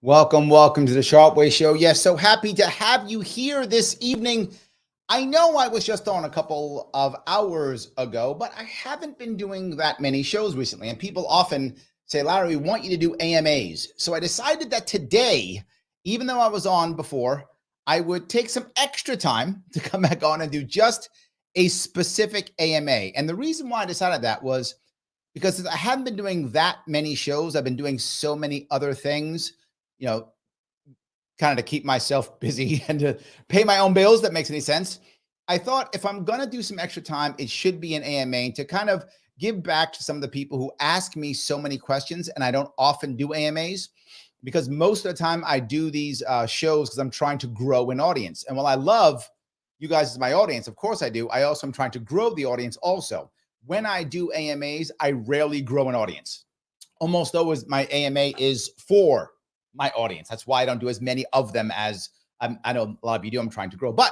Welcome to the Sharp Way Show. Yes, so happy to have you here this evening. I know I was just on a couple of hours ago, but I haven't been doing that many shows recently. And people often say, Larry, we want you to do AMAs. So I decided that today, even though I was on before, I would take some extra time to come back on and do just a specific AMA. And the reason why I decided that was because I haven't been doing that many shows. I've been doing so many other things, you know, kind of to keep myself busy and to pay my own bills. That makes any sense. I thought if I'm going to do some extra time, it should be an AMA to kind of give back to some of the people who ask me so many questions. And I don't often do AMAs because most of the time I do these shows because I'm trying to grow an audience. And while I love you guys as my audience, of course I do, I also am trying to grow the audience also. When I do AMAs, I rarely grow an audience. Almost always my AMA is for my audience. That's why I don't do as many of them as I know a lot of you do. I'm trying to grow, but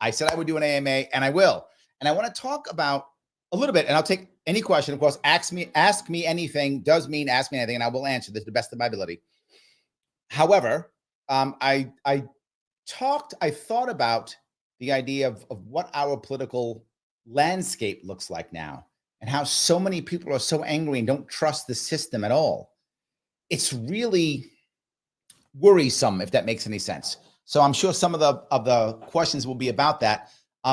I said I would do an AMA and I will. And I want to talk about a little bit, and I'll take any question. Of course, ask me anything does mean ask me anything, and I will answer this to the best of my ability. However, I thought about the idea of what our political landscape looks like now and how so many people are so angry and don't trust the system at all. It's really worrisome, if that makes any sense. So I'm sure some of the questions will be about that.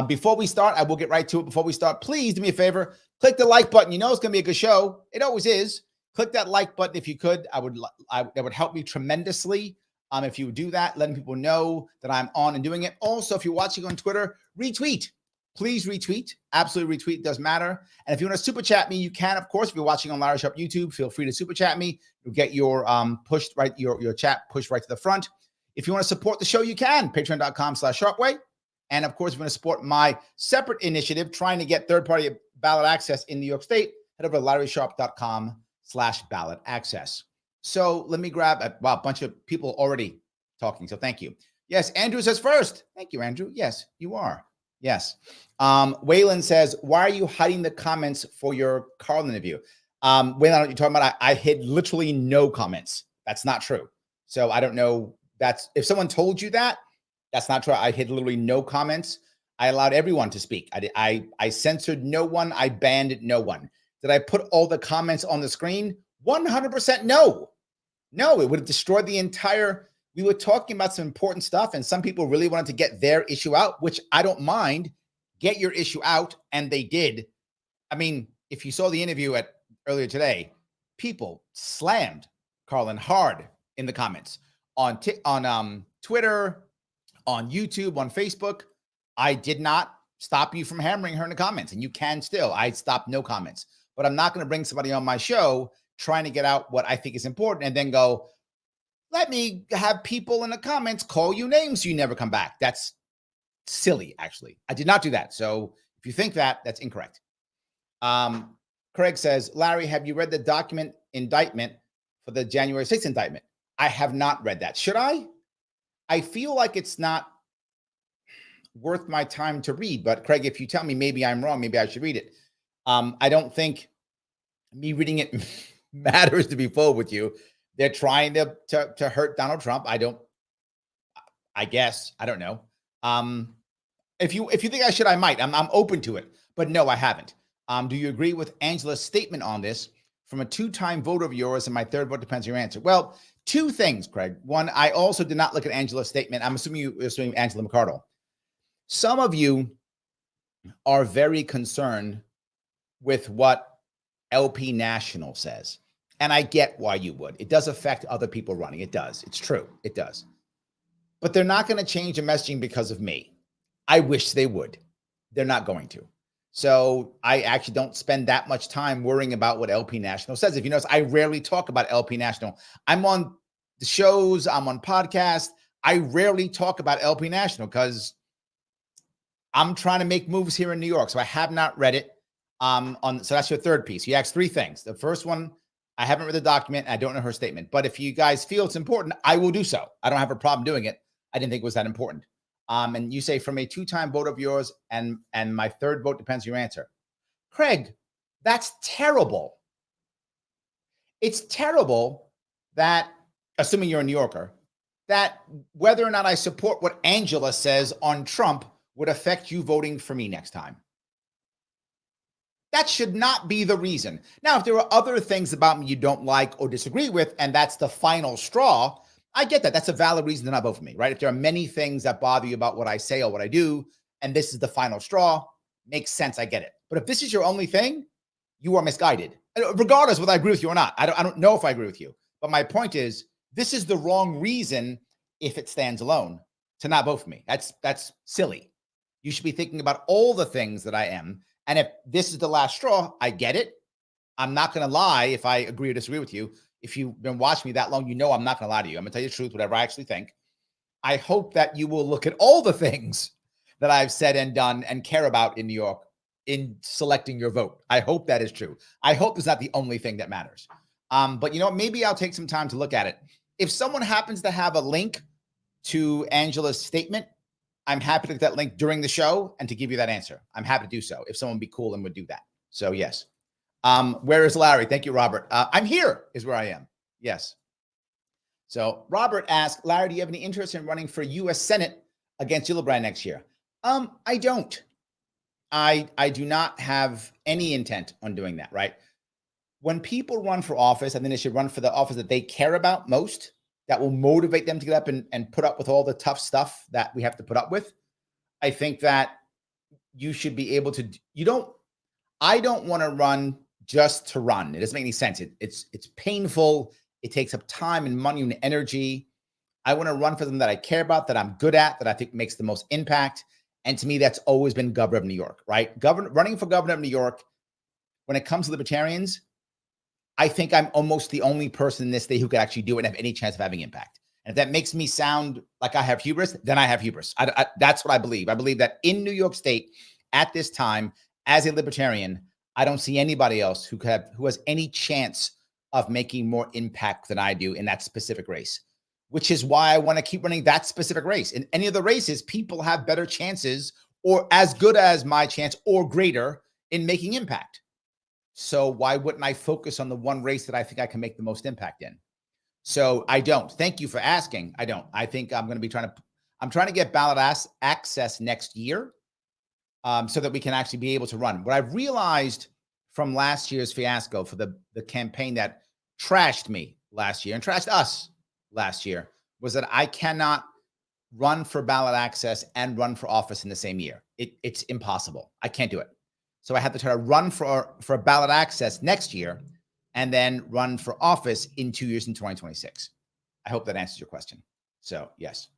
Before we start, I will get right to it. Before we start, please do me a favor, click the like button. You know it's going to be a good show. It always is. Click that like button if you could. That would help me tremendously. If you would do that, letting people know that I'm on and doing it. Also, if you're watching on Twitter, retweet. Please retweet. Absolutely retweet. It does matter. And if you want to super chat me, you can, of course. If you're watching on Larry Sharp YouTube, feel free to super chat me. You'll get your your chat pushed right to the front. If you want to support the show, you can. Patreon.com/Sharpway. And of course, if you want to support my separate initiative trying to get third-party ballot access in New York State, head over to LarrySharp.com/ballot access. So let me grab a bunch of people already talking. So thank you. Yes, Andrew says first. Thank you, Andrew. Yes, you are. Yes. Waylon says, why are you hiding the comments for your Carl interview? Waylon, I don't know what you're talking about. I hid literally no comments. That's not true. So I don't know. If someone told you that, that's not true. I hid literally no comments. I allowed everyone to speak. I censored no one. I banned no one. Did I put all the comments on the screen? 100% no. No, it would have destroyed the entire. We were talking about some important stuff, and some people really wanted to get their issue out, which I don't mind. Get your issue out, and they did. I mean, if you saw the interview earlier today, people slammed Carlin hard in the comments on Twitter, on YouTube, on Facebook. I did not stop you from hammering her in the comments, and you can still. I stopped no comments, but I'm not going to bring somebody on my show trying to get out what I think is important and then go, let me have people in the comments call you names so you never come back. That's silly, actually. I did not do that. So if you think that, that's incorrect. Craig says, Larry, have you read the document indictment for the January 6th indictment? I have not read that. Should I? I feel like it's not worth my time to read. But Craig, if you tell me maybe I'm wrong, maybe I should read it. I don't think me reading it matters, to be full with you. They're trying to hurt Donald Trump. I guess. I don't know. If you think I should, I might. I'm open to it. But no, I haven't. Do you agree with Angela's statement on this from a two-time voter of yours? And my third vote depends on your answer. Well, two things, Craig. One, I also did not look at Angela's statement. I'm assuming you're assuming Angela McArdle. Some of you are very concerned with what LP National says. And I get why you would. It does affect other people running. It does. It's true. It does. But they're not going to change the messaging because of me. I wish they would. They're not going to. So I actually don't spend that much time worrying about what LP National says. If you notice, I rarely talk about LP National. I'm on the shows. I'm on podcasts. I rarely talk about LP National because I'm trying to make moves here in New York, so I have not read it. So that's your third piece. You asked three things. The first one, I haven't read the document. I don't know her statement, but if you guys feel it's important, I will do so. I don't have a problem doing it. I didn't think it was that important. And you say from a two-time vote of yours, and my third vote depends on your answer. Craig, that's terrible. It's terrible that, assuming you're a New Yorker, that whether or not I support what Angela says on Trump would affect you voting for me next time. That should not be the reason. Now, if there are other things about me you don't like or disagree with, and that's the final straw, I get that. That's a valid reason to not vote for me, right? If there are many things that bother you about what I say or what I do, and this is the final straw, makes sense. I get it. But if this is your only thing, you are misguided, regardless whether I agree with you or not. I don't know if I agree with you. But my point is, this is the wrong reason, if it stands alone, to not vote for me. That's silly. You should be thinking about all the things that I am. And if this is the last straw, I get it. I'm not going to lie if I agree or disagree with you. If you've been watching me that long, you know I'm not going to lie to you. I'm going to tell you the truth, whatever I actually think. I hope that you will look at all the things that I've said and done and care about in New York in selecting your vote. I hope that is true. I hope it's not the only thing that matters. But you know what? Maybe I'll take some time to look at it. If someone happens to have a link to Angela's statement, I'm happy to get that link during the show and to give you that answer. I'm happy to do so if someone would be cool and would do that. So yes. Where is Larry? Thank you, Robert. I'm here is where I am. Yes. So Robert asked, Larry, do you have any interest in running for U.S. Senate against Gillibrand next year? I don't. I do not have any intent on doing that, right? When people run for office, I think they should run for the office that they care about most, that will motivate them to get up and put up with all the tough stuff that we have to put up with. I think that you should be able to, I don't want to run just to run. It doesn't make any sense. It's painful. It takes up time and money and energy. I want to run for them that I care about, that I'm good at, that I think makes the most impact. And to me, that's always been governor of New York, right? Running for governor of New York, when it comes to libertarians, I think I'm almost the only person in this state who could actually do it and have any chance of having impact. And if that makes me sound like I have hubris, then I have hubris. That's what I believe. I believe that in New York State at this time, as a libertarian, I don't see anybody else who has any chance of making more impact than I do in that specific race, which is why I want to keep running that specific race. In any of the races, people have better chances or as good as my chance or greater in making impact. So why wouldn't I focus on the one race that I think I can make the most impact in? So I don't. Thank you for asking. I don't. I think I'm going to be I'm trying to get ballot access next year so that we can actually be able to run. What I've realized from last year's fiasco for the campaign that trashed me last year and trashed us last year was that I cannot run for ballot access and run for office in the same year. It's impossible. I can't do it. So I have to try to run for ballot access next year and then run for office in 2 years in 2026. I hope that answers your question. So yes.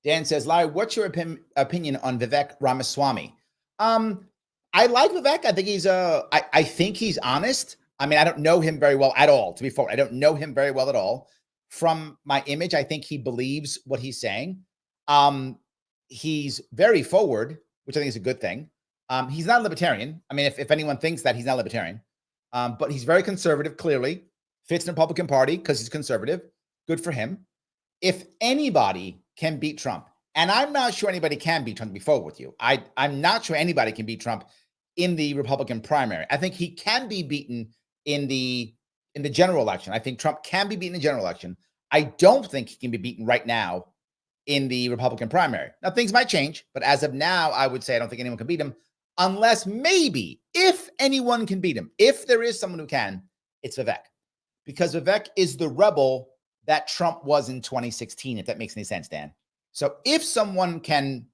Dan says, Larry, what's your opinion on Vivek Ramaswamy? I like Vivek. I think I think he's honest. I mean, I don't know him very well at all, to be fair. I don't know him very well at all. From my image, I think he believes what he's saying. He's very forward, which I think is a good thing. He's not a libertarian. I mean, if anyone thinks that, he's not a libertarian. But he's very conservative, clearly. Fits in the Republican Party because he's conservative. Good for him. If anybody can beat Trump, and I'm not sure anybody can beat Trump, to be forward with you. I'm not sure anybody can beat Trump in the Republican primary. I think he can be beaten in the general election. I think Trump can be beaten in the general election. I don't think he can be beaten right now in the Republican primary. Now, things might change, but as of now, I would say I don't think anyone can beat him unless maybe, if anyone can beat him, if there is someone who can, it's Vivek. Because Vivek is the rebel that Trump was in 2016, if that makes any sense, Dan. So if someone can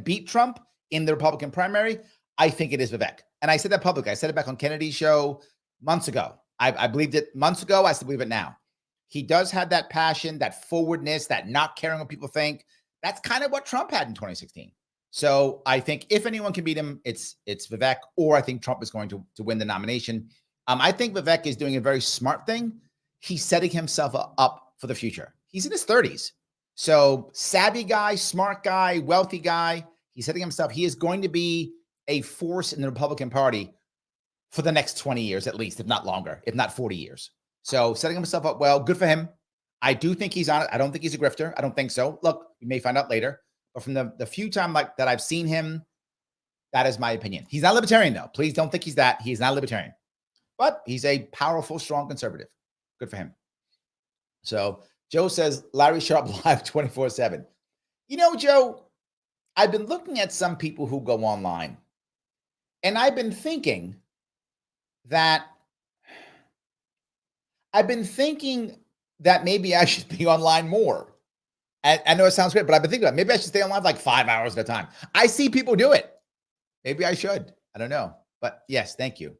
beat Trump in the Republican primary, I think it is Vivek. And I said that publicly. I said it back on Kennedy's show months ago. I believed it months ago. I still believe it now. He does have that passion, that forwardness, that not caring what people think. That's kind of what Trump had in 2016. So I think if anyone can beat him, it's Vivek, or I think Trump is going to win the nomination. I think Vivek is doing a very smart thing. He's setting himself up for the future. He's in his 30s. So savvy guy, smart guy, wealthy guy. He's setting himself, he is going to be a force in the Republican Party for the next 20 years, at least, if not longer, if not 40 years. So setting himself up well, good for him. I do think he's on it. I don't think he's a grifter. I don't think so. Look, we may find out later. But from the few time that I've seen him, that is my opinion. He's not libertarian, though. Please don't think he's that. He's not a libertarian. But he's a powerful, strong conservative. Good for him. So Joe says, Larry Sharp live 24/7. You know, Joe, I've been looking at some people who go online, and I've been thinking that maybe I should be online more. I know it sounds great, but I've been thinking about maybe I should stay online like 5 hours at a time. I see people do it. Maybe I should. I don't know. But yes, thank you.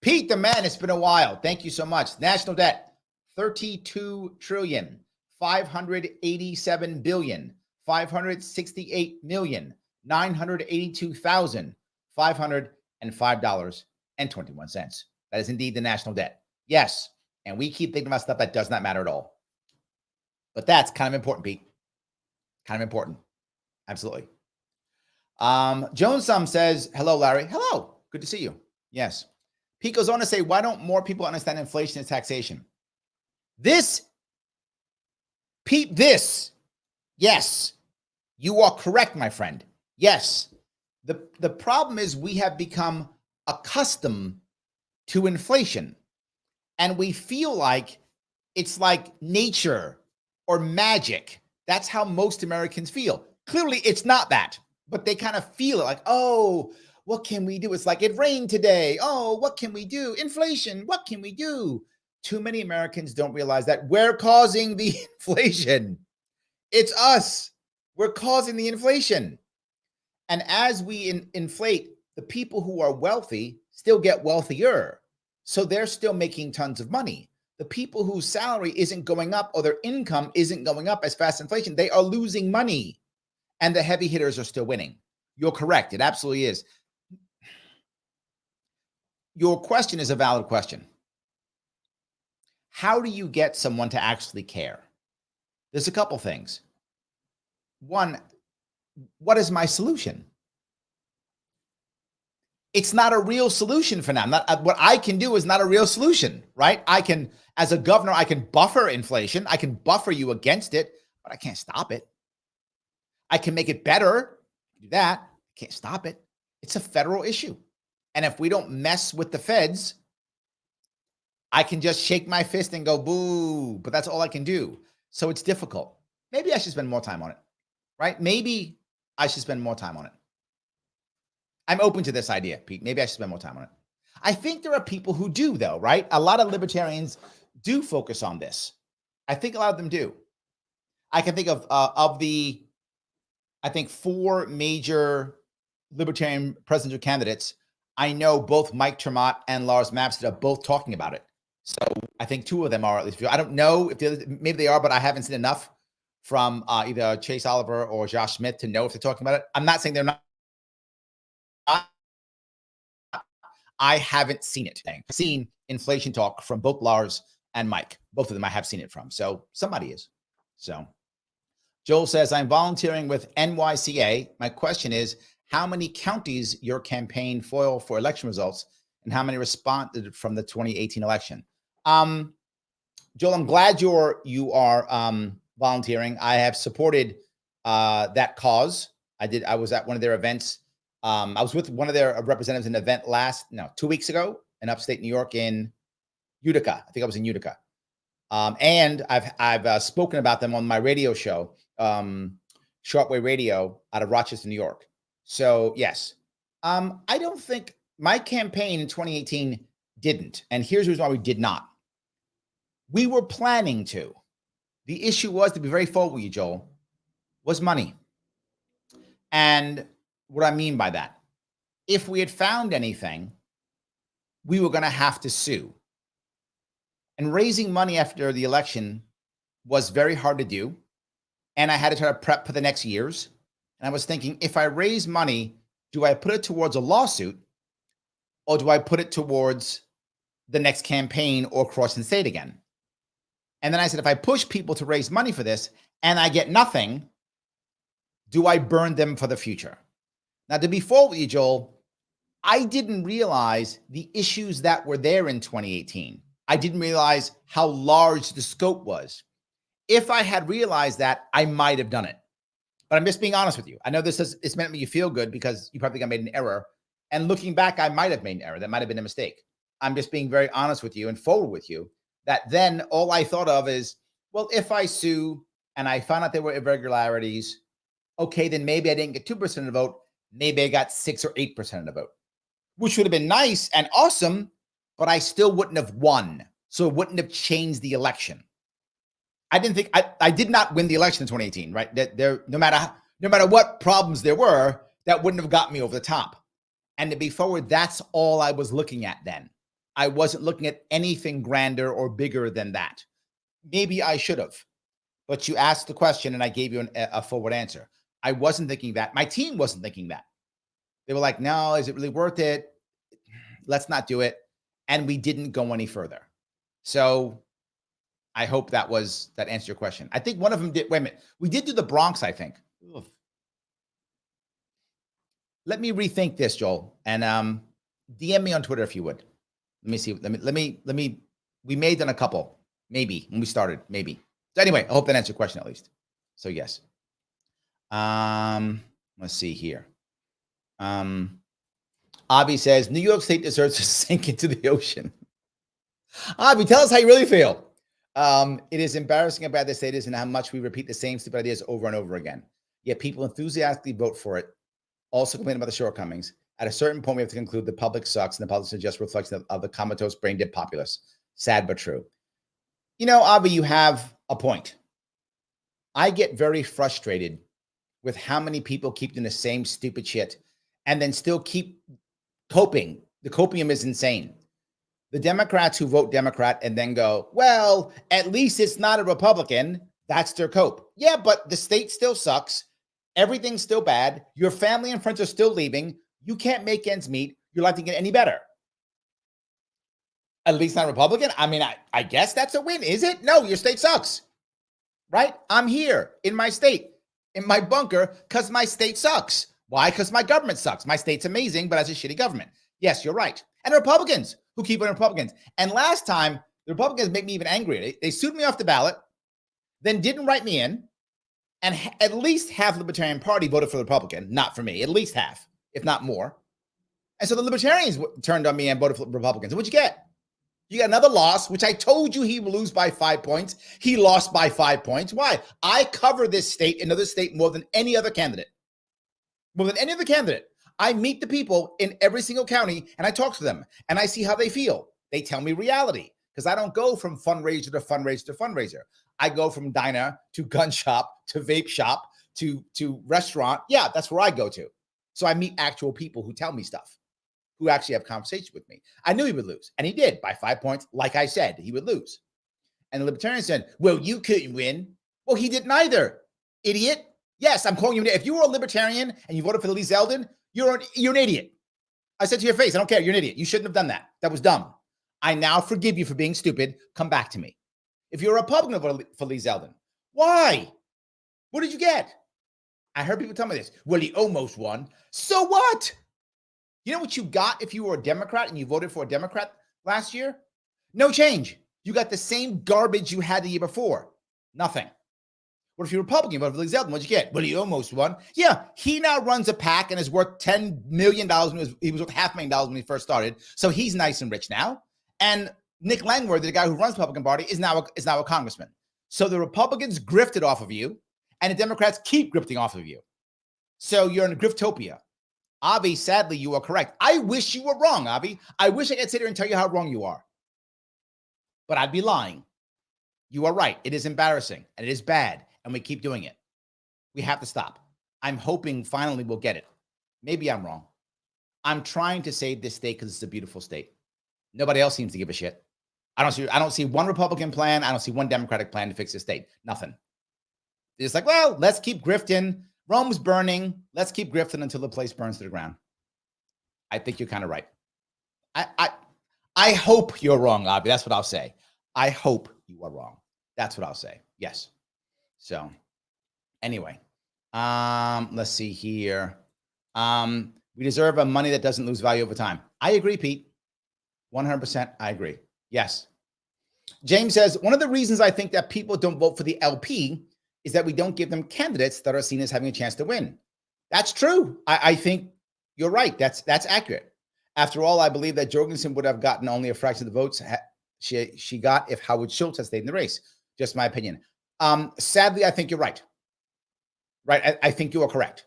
Pete, the man, it's been a while. Thank you so much. National debt, 32 trillion, 587 billion, 568 million, 982,505.21. That is indeed the national debt. Yes. And we keep thinking about stuff that does not matter at all. But that's kind of important, Pete. Kind of important. Absolutely. Joan Sum says, hello, Larry. Hello. Good to see you. Yes. Pete goes on to say, why don't more people understand inflation and taxation? Pete, yes, you are correct, my friend. Yes. The problem is we have become accustomed to inflation, and we feel like it's like nature or magic. That's how most Americans feel. Clearly, it's not that, but they kind of feel it like, oh, what can we do? It's like it rained today. Oh, what can we do? Inflation, what can we do? Too many Americans don't realize that we're causing the inflation. It's us. We're causing the inflation. And as we inflate, the people who are wealthy still get wealthier. So they're still making tons of money. The people whose salary isn't going up or their income isn't going up as fast as inflation, they are losing money. And the heavy hitters are still winning. You're correct. It absolutely is. Your question is a valid question. How do you get someone to actually care? There's a couple things. One, what is my solution? It's not a real solution for now. What I can do is not a real solution, right? I can, as a governor, I can buffer inflation. I can buffer you against it, but I can't stop it. I can make it better. Do that. I can't stop it. It's a federal issue. And if we don't mess with the feds, I can just shake my fist and go, boo, but that's all I can do. So it's difficult. Maybe I should spend more time on it, right? Maybe I should spend more time on it. I'm open to this idea, Pete. Maybe I should spend more time on it. I think there are people who do, though, right? A lot of libertarians do focus on this. I think a lot of them do. I can think of the, I think, 4 major libertarian presidential candidates. I know both Mike Tremont and Lars Mapstead are both talking about it. So I think 2 of them are, at least. I don't know if maybe they are, but I haven't seen enough from either Chase Oliver or Josh Smith to know if they're talking about it. I'm not saying they're not. I haven't seen it. I've seen inflation talk from both Lars and Mike. Both of them I have seen it from. So somebody is. So Joel says, I'm volunteering with NYCA. My question is, how many counties your campaign foiled for election results and how many responded from the 2018 election? Joel, I'm glad you are volunteering. I have supported that cause. I was at one of their events. I was with one of their representatives in an event 2 weeks ago in upstate New York in Utica. I think I was in Utica. And I've spoken about them on my radio show, Shortwave Radio out of Rochester, New York. So yes, I don't think my campaign in 2018 didn't. And here's the reason why we did not. We were planning to. The issue was, to be very forward with you, Joel, was money. And what I mean by that, if we had found anything, we were going to have to sue. And raising money after the election was very hard to do. And I had to try to prep for the next years. And I was thinking, if I raise money, do I put it towards a lawsuit or do I put it towards the next campaign or crossing state again? And then I said, if I push people to raise money for this and I get nothing, do I burn them for the future? Now, to be forward with you, Joel, I didn't realize the issues that were there in 2018. I didn't realize how large the scope was. If I had realized that, I might have done it. But I'm just being honest with you. I know it's meant to make you feel good because you probably think I made an error. And looking back, I might have made an error. That might have been a mistake. I'm just being very honest with you and forward with you that then all I thought of is, well, if I sue and I found out there were irregularities, okay, then maybe I didn't get 2% of the vote. Maybe I got 6 or 8% of the vote, which would have been nice and awesome, but I still wouldn't have won. So it wouldn't have changed the election. I didn't think I did not win the election in 2018, right? That there, no matter what problems there were, that wouldn't have got me over the top. And to be forward, that's all I was looking at then. I wasn't looking at anything grander or bigger than that. Maybe I should have, but you asked the question and I gave you a forward answer. I wasn't thinking that. My team wasn't thinking that. They were like, no, is it really worth it? Let's not do it. And we didn't go any further. So I hope that answered your question. I think one of them did. Wait a minute. We did do the Bronx, I think. Ugh. Let me rethink this, Joel, and DM me on Twitter if you would. Let me see. Let me. We may have done a couple, maybe when we started, maybe. So anyway, I hope that answered your question at least. So yes. Let's see here. Avi says New York State deserves to sink into the ocean. Avi, tell us how you really feel. It is embarrassing how bad the state is and how much we repeat the same stupid ideas over and over again. Yet people enthusiastically vote for it, also complain about the shortcomings. At a certain point, we have to conclude the public sucks and the public is just a reflection of the comatose, brain-dead populace. Sad but true. You know, Avi, you have a point. I get very frustrated with how many people keep doing the same stupid shit and then still keep coping. The copium is insane. The Democrats who vote Democrat and then go, well, at least it's not a Republican. That's their cope. Yeah, but the state still sucks. Everything's still bad. Your family and friends are still leaving. You can't make ends meet. Your life didn't get any better. At least not Republican. I mean, I guess that's a win, is it? No, your state sucks. Right? I'm here in my state, in my bunker, because my state sucks. Why? Because my government sucks. My state's amazing, but has a shitty government. Yes, you're right. And Republicans who keep on Republicans. And last time, the Republicans make me even angrier. They sued me off the ballot, then didn't write me in, and at least half the Libertarian Party voted for the Republican, not for me, at least half, if not more. And so the Libertarians turned on me and voted for Republicans. And what'd you get? You got another loss, which I told you he would lose by 5 points. He lost by 5 points. Why? I cover this state, another state, more than any other candidate. More than any other candidate. I meet the people in every single county and I talk to them and I see how they feel. They tell me reality because I don't go from fundraiser to fundraiser to fundraiser. I go from diner to gun shop to vape shop to restaurant. Yeah, that's where I go to. So I meet actual people who tell me stuff, who actually have conversation with me. I knew he would lose, and he did by 5 points. Like I said, he would lose. And the Libertarians said, well, you couldn't win. Well, he didn't either, idiot. Yes, I'm calling you an idiot. If you were a Libertarian and you voted for Lee Zeldin, you're an idiot. I said to your face, I don't care. You're an idiot. You shouldn't have done that. That was dumb. I now forgive you for being stupid. Come back to me. If you're a Republican for Lee Zeldin, why? What did you get? I heard people tell me this. Well, he almost won. So what? You know what you got if you were a Democrat and you voted for a Democrat last year? No change. You got the same garbage you had the year before. Nothing. What if you're Republican, voted for Lee Zeldin? What'd you get? Well, he almost won. Yeah, he now runs a PAC and is worth $10 million. He was worth $500,000 when he first started. So he's nice and rich now. And Nick Langworthy, the guy who runs the Republican Party, is now a congressman. So the Republicans grifted off of you, and the Democrats keep grifting off of you. So you're in a griftopia. Avi, sadly, you are correct. I wish you were wrong, Avi. I wish I could sit here and tell you how wrong you are. But I'd be lying. You are right. It is embarrassing, and it is bad, and we keep doing it. We have to stop. I'm hoping finally we'll get it. Maybe I'm wrong. I'm trying to save this state because it's a beautiful state. Nobody else seems to give a shit. I don't see one Republican plan. I don't see one Democratic plan to fix the state. Nothing. They're just like, well, let's keep grifting. Rome's burning. Let's keep grifting until the place burns to the ground. I think you're kind of right. I hope you're wrong, Avi. That's what I'll say. I hope you are wrong. That's what I'll say. Yes. So anyway, let's see here. We deserve a money that doesn't lose value over time. I agree, Pete. 100%. I agree. Yes. James says, one of the reasons I think that people don't vote for the LP is that we don't give them candidates that are seen as having a chance to win. That's true. I think you're right. That's accurate. After all, I believe that Jorgensen would have gotten only a fraction of the votes she got if Howard Schultz had stayed in the race. Just my opinion. Sadly, I think you're right. Right. I think you are correct.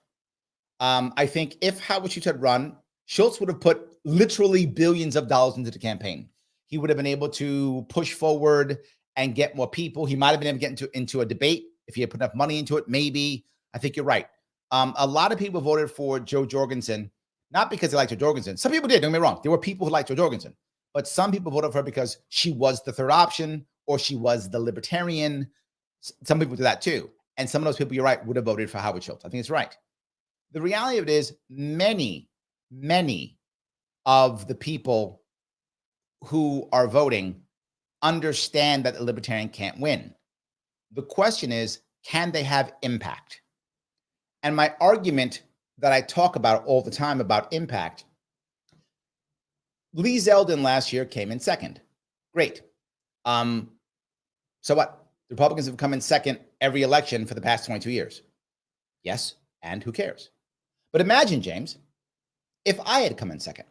I think if Howard Schultz had run, Schultz would have put literally billions of dollars into the campaign. He would have been able to push forward and get more people. He might have been able to get into a debate if he had put enough money into it. Maybe. I think you're right. A lot of people voted for Jo Jorgensen, not because they liked Jo Jorgensen. Some people did. Don't get me wrong. There were people who liked Jo Jorgensen, but some people voted for her because she was the third option or she was the libertarian. Some people do that too. And some of those people, you're right, would have voted for Howard Schultz. I think it's right. The reality of it is many of the people who are voting understand that the libertarian can't win. The question is, can they have impact? And my argument that I talk about all the time about impact, Lee Zeldin last year came in second. Great. So what? The Republicans have come in second every election for the past 22 years. Yes, and who cares? But imagine, James, if I had come in second.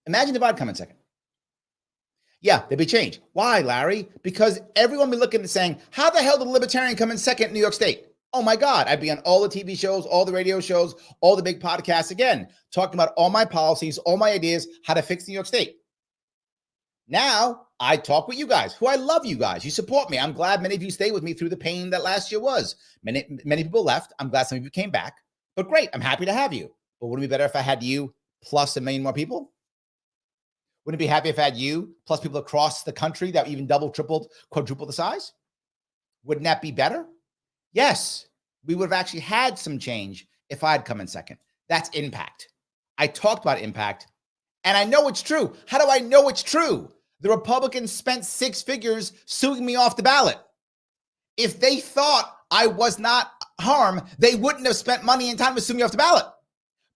Imagine if I'd come in second. Yeah, there'd be change. Why, Larry? Because everyone would be looking and saying, how the hell did the libertarian come in second in New York State? Oh my God, I'd be on all the TV shows, all the radio shows, all the big podcasts, again, talking about all my policies, all my ideas, how to fix New York State. Now, I talk with you guys, who I love you guys. You support me. I'm glad many of you stayed with me through the pain that last year was. Many people left. I'm glad some of you came back. But great, I'm happy to have you. But wouldn't it be better if I had you plus a million more people? Wouldn't it be happy if I had you plus people across the country that even double, tripled, quadrupled the size? Wouldn't that be better? Yes, we would have actually had some change if I had come in second. That's impact. I talked about impact, and I know it's true. How do I know it's true? The Republicans spent six figures suing me off the ballot. If they thought I was not harm, they wouldn't have spent money and time to sue me off the ballot.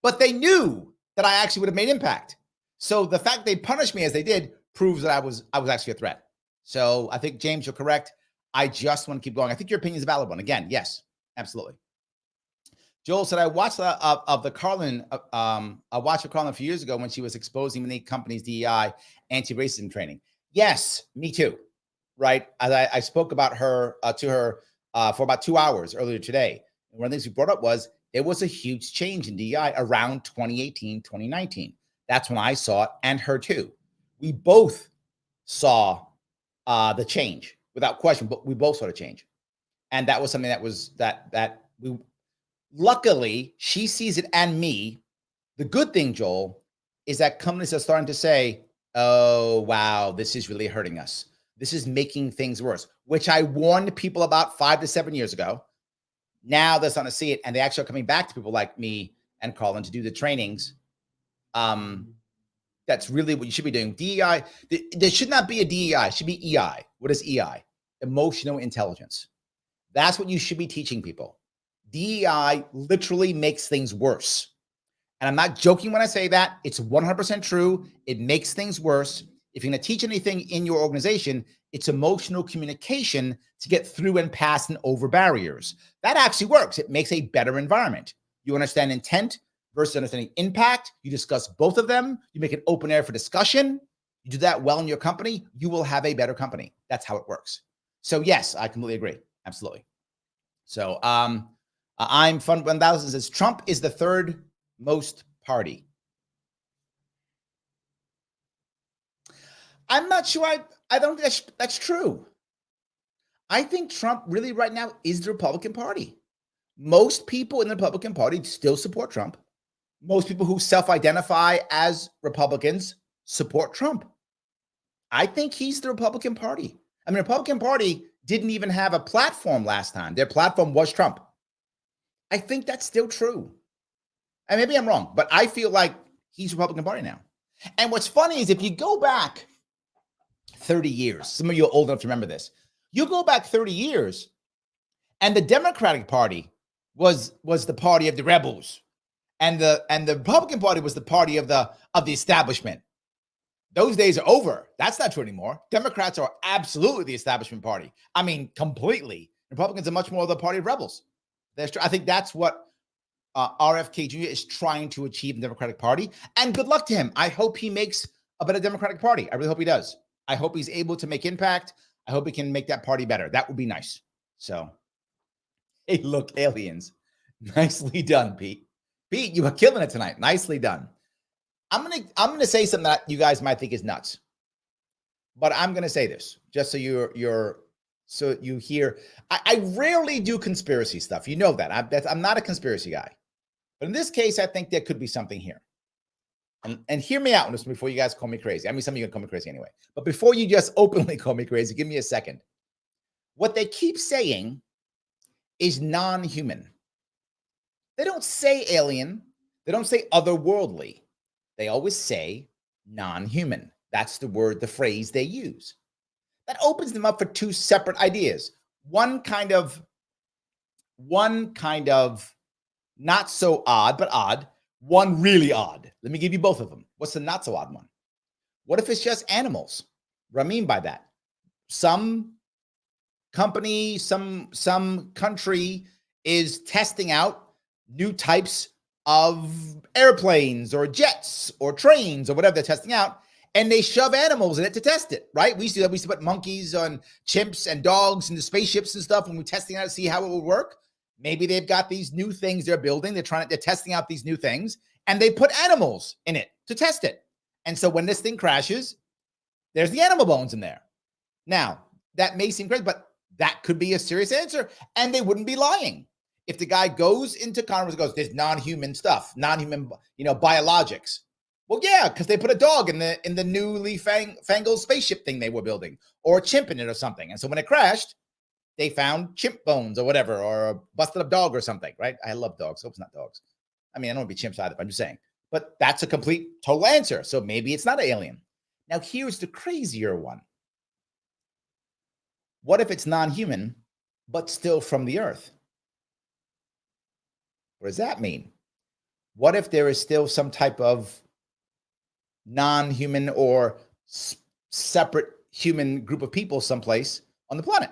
But they knew that I actually would have made impact. So the fact they punished me as they did proves that I was actually a threat. So I think, James, you're correct. I just want to keep going. I think your opinion is a valid one. Again, yes, absolutely. Joel said, I watched of the Carlin. I watched Carlin a few years ago when she was exposing many companies' DEI anti-racism training. Yes, me too. Right. As I spoke about her to her for about 2 hours earlier today. And one of the things we brought up was there was a huge change in DEI around 2018, 2019. That's when I saw it, and her too. We both saw the change without question, but we both saw the change. And that was something that was that we, luckily, she sees it and me. The good thing, Joel, is that companies are starting to say, oh, wow, this is really hurting us. This is making things worse, which I warned people about 5 to 7 years ago. Now they're starting to see it, and they actually are coming back to people like me and Colin to do the trainings. That's really what you should be doing. DEI, there should not be a DEI. It should be EI. What is EI? Emotional intelligence. That's what you should be teaching people. DEI literally makes things worse. And I'm not joking when I say that. It's 100% true. It makes things worse. If you're going to teach anything in your organization, it's emotional communication to get through and past and over barriers. That actually works. It makes a better environment. You understand intent versus understanding impact. You discuss both of them. You make it open air for discussion. You do that well in your company, you will have a better company. That's how it works. So yes, I completely agree. Absolutely. So I'm Fun 1000 says Trump is the third most party. I'm not sure. I don't think that's true. I think Trump really right now is the Republican Party. Most people in the Republican Party still support Trump. Most people who self-identify as Republicans support Trump. I think he's the Republican Party. I mean, the Republican Party didn't even have a platform last time. Their platform was Trump. I think that's still true. And maybe I'm wrong, but I feel like he's Republican Party now. And what's funny is if you go back 30 years, some of you are old enough to remember this. You go back 30 years, and the Democratic Party was the party of the rebels. And the Republican Party was the party of the establishment. Those days are over. That's not true anymore. Democrats are absolutely the establishment party. I mean, completely. Republicans are much more the party of rebels. I think that's what RFK Jr. is trying to achieve in the Democratic Party. And good luck to him. I hope he makes a better Democratic Party. I really hope he does. I hope he's able to make impact. I hope he can make that party better. That would be nice. So, hey, look, aliens. Nicely done, Pete. Pete, you are killing it tonight. Nicely done. I'm gonna say something that you guys might think is nuts, but I'm gonna say this just so you hear. I rarely do conspiracy stuff. You know that. I'm not a conspiracy guy, but in this case, I think there could be something here. And hear me out on this before you guys call me crazy. I mean, some of you are gonna call me crazy anyway. But before you just openly call me crazy, give me a second. What they keep saying is non-human. They don't say alien. They don't say otherworldly. They always say non-human. That's the phrase they use. That opens them up for two separate ideas. One kind of not so odd, but odd. One really odd. Let me give you both of them. What's the not so odd one? What if it's just animals? What do I mean by that? Some company, some country is testing out new types of airplanes or jets or trains or whatever they're testing out, and they shove animals in it to test it, right? We used to do that. We used to put monkeys on chimps and dogs into spaceships and stuff when we're testing out to see how it would work. Maybe they've got these new things they're building. They're testing out these new things, and they put animals in it to test it. And so when this thing crashes, there's the animal bones in there. Now, that may seem crazy, but that could be a serious answer, and they wouldn't be lying. If the guy goes into Congress and goes, there's non-human stuff, non-human, biologics. Well, yeah, because they put a dog in the newly fangled spaceship thing they were building, or a chimp in it or something. And so when it crashed, they found chimp bones or whatever, or a busted up dog or something, right? I love dogs. Hope it's not dogs. I mean, I don't want to be chimps either, but I'm just saying. But that's a complete total answer. So maybe it's not an alien. Now, here's the crazier one. What if it's non-human, but still from the earth? What does that mean? What if there is still some type of non-human or separate human group of people someplace on the planet?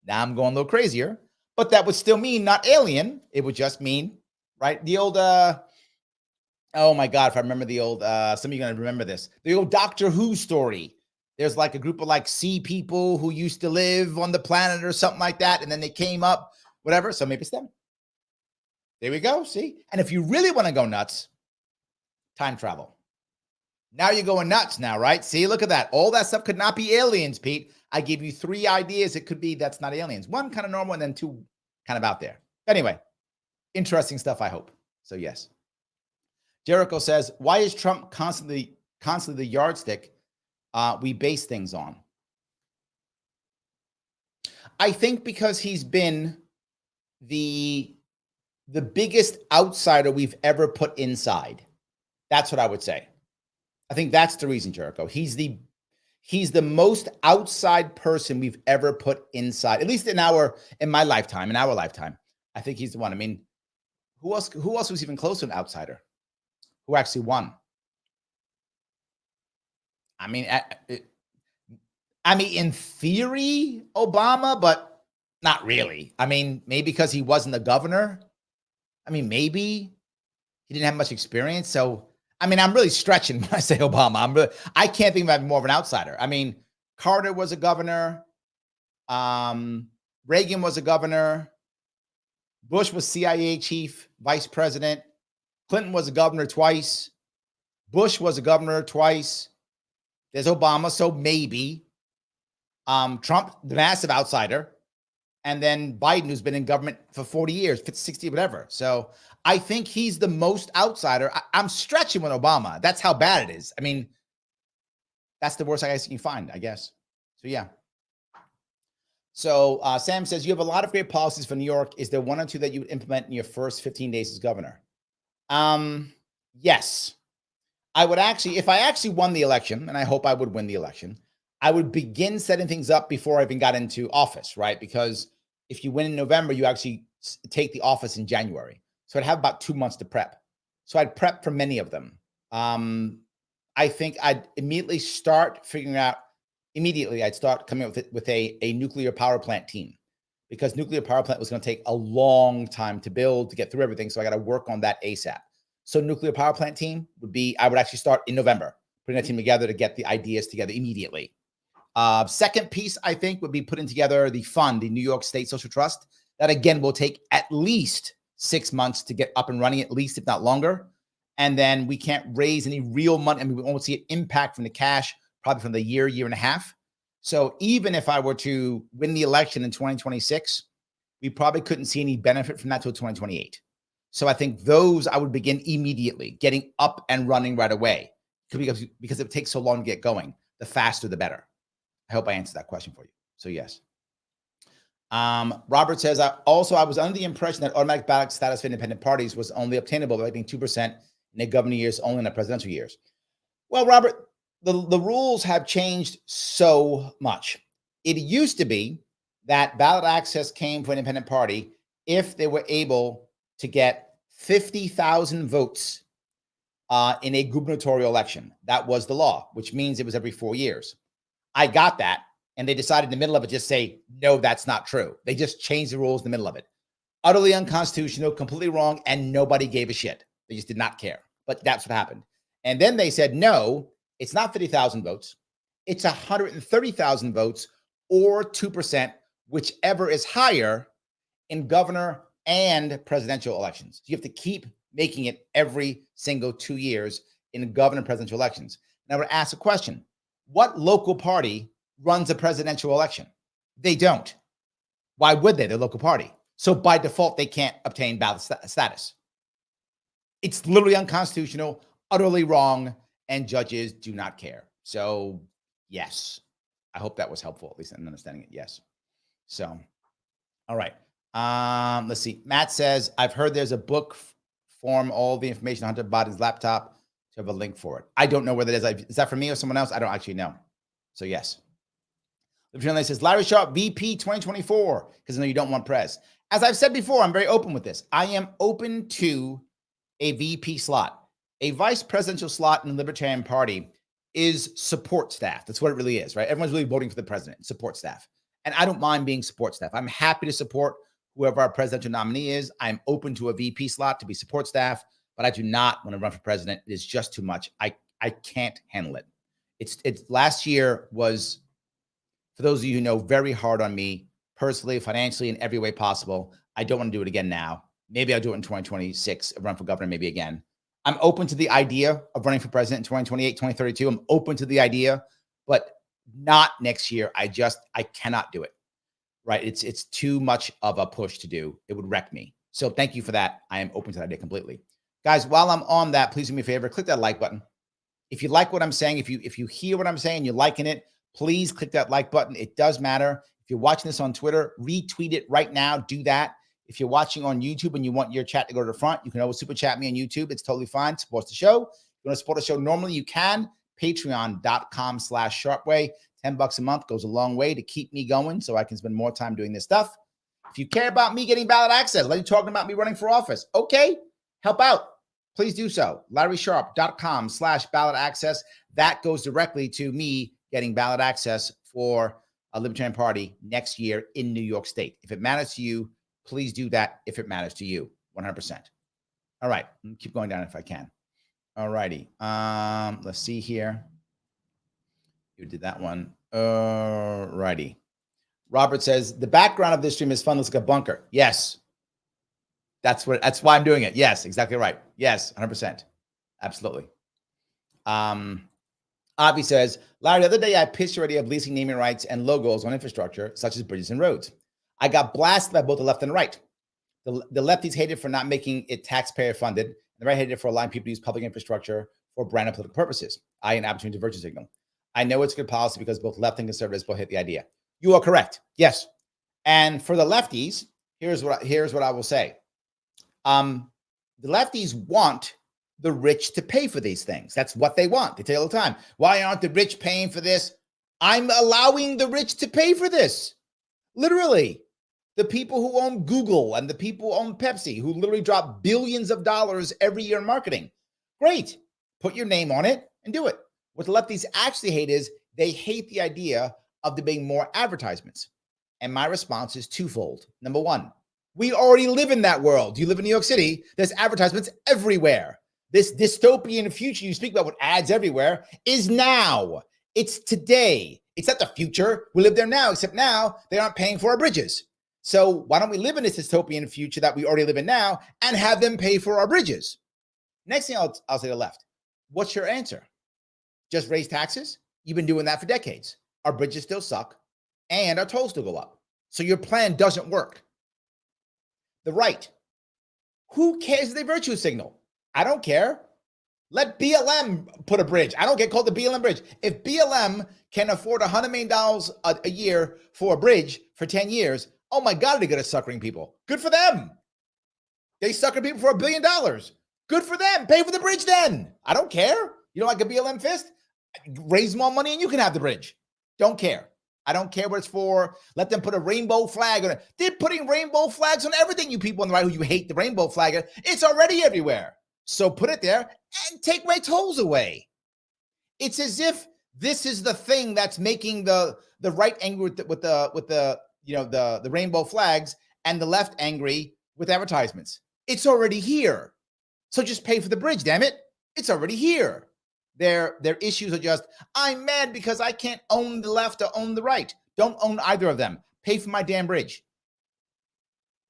Now I'm going a little crazier, but that would still mean not alien. It would just mean, right? The old, oh my God, if I remember the old, some of you are going to remember this, the old Doctor Who story. There's like a group of like sea people who used to live on the planet or something like that. And then they came up, whatever. So maybe it's them. There we go. See? And if you really want to go nuts, time travel. Now you're going nuts now, right? See, look at that. All that stuff could not be aliens, Pete. I gave you 3 ideas. It could be that's not aliens. 1 kind of normal and then 2 kind of out there. Anyway, interesting stuff, I hope. So yes. Jericho says, why is Trump constantly the yardstick we base things on? I think because he's been the biggest outsider we've ever put inside. That's what I would say. I think that's the reason, Jericho. He's the most outside person we've ever put inside, at least in our lifetime. I think he's the one. I mean, who else was even close to an outsider who actually won? I mean, in theory, Obama, but not really. I mean, maybe because he wasn't the governor. I mean, maybe he didn't have much experience. So, I mean, I'm really stretching when I say Obama. I can't think of more of an outsider. I mean, Carter was a governor. Reagan was a governor. Bush was CIA chief, vice president. Clinton was a governor twice. Bush was a governor twice. There's Obama, so maybe. Trump, the massive outsider. And then Biden, who's been in government for 40 years, 50, 60, whatever. So I think he's the most outsider. I'm stretching with Obama. That's how bad it is. I mean, that's the worst I guess you can find, I guess. So, yeah. So Sam says, you have a lot of great policies for New York. Is there 1 or 2 that you would implement in your first 15 days as governor? Yes. I would actually, if I actually won the election, and I hope I would win the election, I would begin setting things up before I even got into office, right? Because if you win in November, you actually take the office in January. So I'd have about 2 months to prep. So I'd prep for many of them. I think I'd immediately start figuring out, I'd start coming up with a nuclear power plant team, because nuclear power plant was going to take a long time to build, to get through everything. So I got to work on that ASAP. So nuclear power plant team I would actually start in November, putting that team together to get the ideas together immediately. Second piece, I think, would be putting together the fund, the New York State Social Trust. That, again, will take at least 6 months to get up and running, at least, if not longer. And then we can't raise any real money. I mean, we won't see an impact from the cash, probably from the year and a half. So even if I were to win the election in 2026, we probably couldn't see any benefit from that till 2028. So I think those I would begin immediately, getting up and running right away, because it takes so long to get going. The faster, the better. I hope I answered that question for you. So yes. Robert says, I was under the impression that automatic ballot status for independent parties was only obtainable by being 2% in the governor years, only in the presidential years. Well, Robert, the rules have changed so much. It used to be that ballot access came for an independent party if they were able to get 50,000 votes in a gubernatorial election. That was the law, which means it was every 4 years. I got that, and they decided in the middle of it, just say, no, that's not true. They just changed the rules in the middle of it. Utterly unconstitutional, completely wrong, and nobody gave a shit. They just did not care. But that's what happened. And then they said, no, it's not 50,000 votes. It's 130,000 votes, or 2%, whichever is higher in governor and presidential elections. You have to keep making it every single 2 years in governor and presidential elections. And I would ask a question. What local party runs a presidential election? They don't. Why would they? They're a local party. So by default, they can't obtain ballot status. It's literally unconstitutional, utterly wrong, and judges do not care. So yes, I hope that was helpful, at least in understanding it. Yes. So, all right. Let's see. Matt says, I've heard there's a book form, all the information on Hunter Biden's laptop. To have a link for it. I don't know where that is. Is that for me or someone else? I don't actually know. So yes. The journalist says, Larry Sharpe, VP 2024, because I know you don't want press. As I've said before, I'm very open with this. I am open to a VP slot. A vice presidential slot in the Libertarian Party is support staff. That's what it really is, right? Everyone's really voting for the president, support staff. And I don't mind being support staff. I'm happy to support whoever our presidential nominee is. I'm open to a VP slot to be support staff, but I do not want to run for president. It is just too much. I can't handle it. It's last year was, for those of you who know, very hard on me personally, financially, in every way possible. I don't want to do it again now. Maybe I'll do it in 2026, run for governor, maybe again. I'm open to the idea of running for president in 2028, 2032. I'm open to the idea, but not next year. I cannot do it, right? It's too much of a push to do. It would wreck me. So thank you for that. I am open to that idea completely. Guys, while I'm on that, please do me a favor, click that like button. If you like what I'm saying, if you hear what I'm saying, you're liking it, please click that like button. It does matter. If you're watching this on Twitter, retweet it right now. Do that. If you're watching on YouTube and you want your chat to go to the front, you can always super chat me on YouTube. It's totally fine. Supports the show. If you want to support the show normally, you can. Patreon.com/Sharpeway. $10 a month goes a long way to keep me going so I can spend more time doing this stuff. If you care about me getting ballot access, like you're talking about me running for office, okay, help out. Please do so. LarrySharpe.com/ballot access. That goes directly to me getting ballot access for a Libertarian Party next year in New York State. If it matters to you, please do that if it matters to you, 100%. All right, keep going down if I can. All righty. Let's see here. You did that one. All righty. Robert says, the background of this stream is fun. Looks like a bunker. Yes. That's why I'm doing it. Yes, exactly right. Yes, 100%. Absolutely. Avi says, Larry, the other day I pitched the idea of leasing naming rights and logos on infrastructure, such as bridges and roads. I got blasted by both the left and the right. The lefties hated for not making it taxpayer funded. And the right hated for allowing people to use public infrastructure for brand and political purposes, i.e. an opportunity to virtue signal. I know it's good policy because both left and conservatives both hate the idea. You are correct. Yes. And for the lefties, here's what I will say. The lefties want the rich to pay for these things. That's what they want. They tell you all the time, why aren't the rich paying for this? I'm allowing the rich to pay for this. Literally. the people who own Google and the people who own Pepsi, who literally drop billions of dollars every year in marketing. Great. Put your name on it and do it. What the lefties actually hate is they hate the idea of there being more advertisements. And my response is twofold. Number one, we already live in that world. You live in New York City, there's advertisements everywhere. This dystopian future you speak about with ads everywhere is now. It's today. It's not the future. We live there now, except now they aren't paying for our bridges. So why don't we live in this dystopian future that we already live in now and have them pay for our bridges? Next thing I'll say to the left, what's your answer? Just raise taxes? You've been doing that for decades. Our bridges still suck and our tolls still go up. So your plan doesn't work. The right, who cares if they virtue signal? I don't care. Let BLM put a bridge. I don't get called the BLM bridge. If BLM can afford $100 million a year for a bridge for 10 years, oh my God, they're good at suckering people. Good for them. They sucker people for $1 billion. Good for them. Pay for the bridge then. I don't care. You don't like a BLM fist? Raise more money and you can have the bridge. Don't care. I don't care what it's for. Let them put a rainbow flag on it. They're putting rainbow flags on everything, you people on the right who you hate the rainbow flag. It's already everywhere. So put it there and take my tolls away. It's as if this is the thing that's making the right angry with the rainbow flags and the left angry with advertisements. It's already here. So just pay for the bridge, damn it. It's already here. Their issues are just, I'm mad because I can't own the left or own the right. Don't own either of them. Pay for my damn bridge.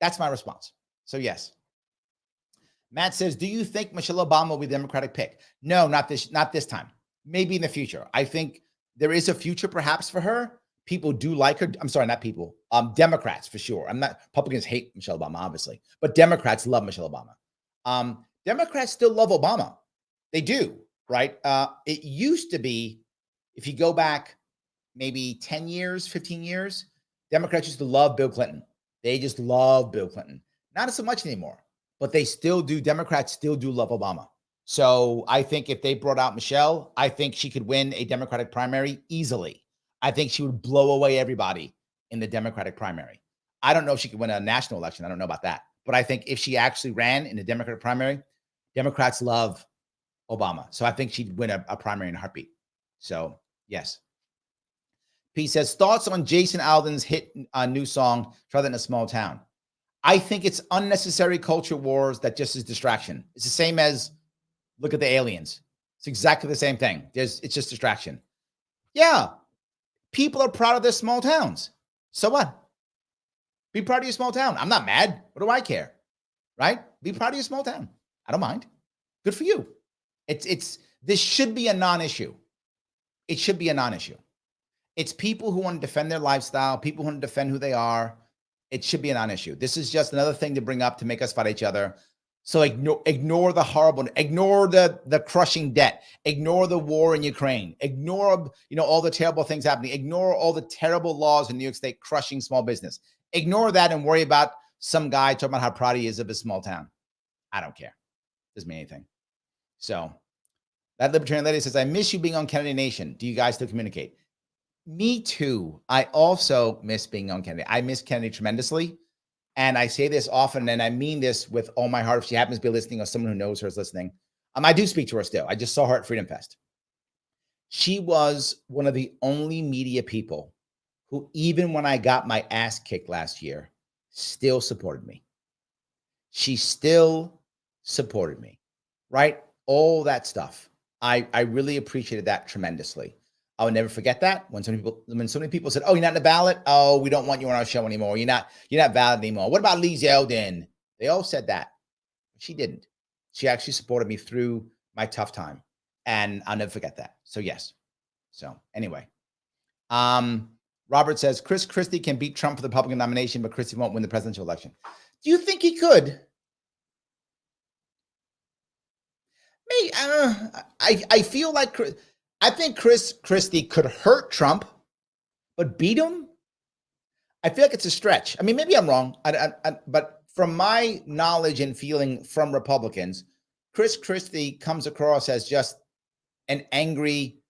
That's my response. So yes. Matt says, do you think Michelle Obama will be the Democratic pick? No, not this time. Maybe in the future. I think there is a future perhaps for her. People do like her. I'm sorry, not people. Democrats for sure. Republicans hate Michelle Obama, obviously, but Democrats love Michelle Obama. Democrats still love Obama. They do, right? It used to be, if you go back maybe 10 years, 15 years, Democrats used to love Bill Clinton. They just love Bill Clinton. Not so much anymore, but they still do. Democrats still do love Obama. So I think if they brought out Michelle, I think she could win a Democratic primary easily. I think she would blow away everybody in the Democratic primary. I don't know if she could win a national election. I don't know about that. But I think if she actually ran in the Democratic primary, Democrats love Obama. So I think she'd win a primary in a heartbeat. So yes. P says, thoughts on Jason Aldean's hit new song, Try That in a Small Town. I think it's unnecessary culture wars that just is distraction. It's the same as look at the aliens. It's exactly the same thing. It's just distraction. Yeah. People are proud of their small towns. So what? Be proud of your small town. I'm not mad. What do I care? Right? Be proud of your small town. I don't mind. Good for you. This should be a non-issue. It should be a non-issue. It's people who want to defend their lifestyle, people who want to defend who they are. It should be a non-issue. This is just another thing to bring up to make us fight each other. So ignore the horrible, ignore the crushing debt, ignore the war in Ukraine, ignore all the terrible things happening, ignore all the terrible laws in New York State crushing small business. Ignore that and worry about some guy talking about how proud he is of his small town. I don't care. Doesn't mean anything. So that libertarian lady says, I miss you being on Kennedy Nation. Do you guys still communicate? Me too. I also miss being on Kennedy. I miss Kennedy tremendously. And I say this often, and I mean this with all my heart. If she happens to be listening or someone who knows her is listening, I do speak to her still. I just saw her at Freedom Fest. She was one of the only media people who, even when I got my ass kicked last year, still supported me. She still supported me, right? All that stuff. I really appreciated that tremendously. I will never forget that when so many people said, oh, you're not in the ballot. Oh, we don't want you on our show anymore. You're not valid anymore. What about Lee Zeldin? They all said that. She didn't. She actually supported me through my tough time. And I'll never forget that. So yes. So anyway, Robert says, Christie can beat Trump for the Republican nomination, but Christie won't win the presidential election. Do you think he could? Maybe, I feel like I think Christie could hurt Trump, but beat him? I feel like it's a stretch. I mean, maybe I'm wrong, but from my knowledge and feeling from Republicans, Christie comes across as just an angry,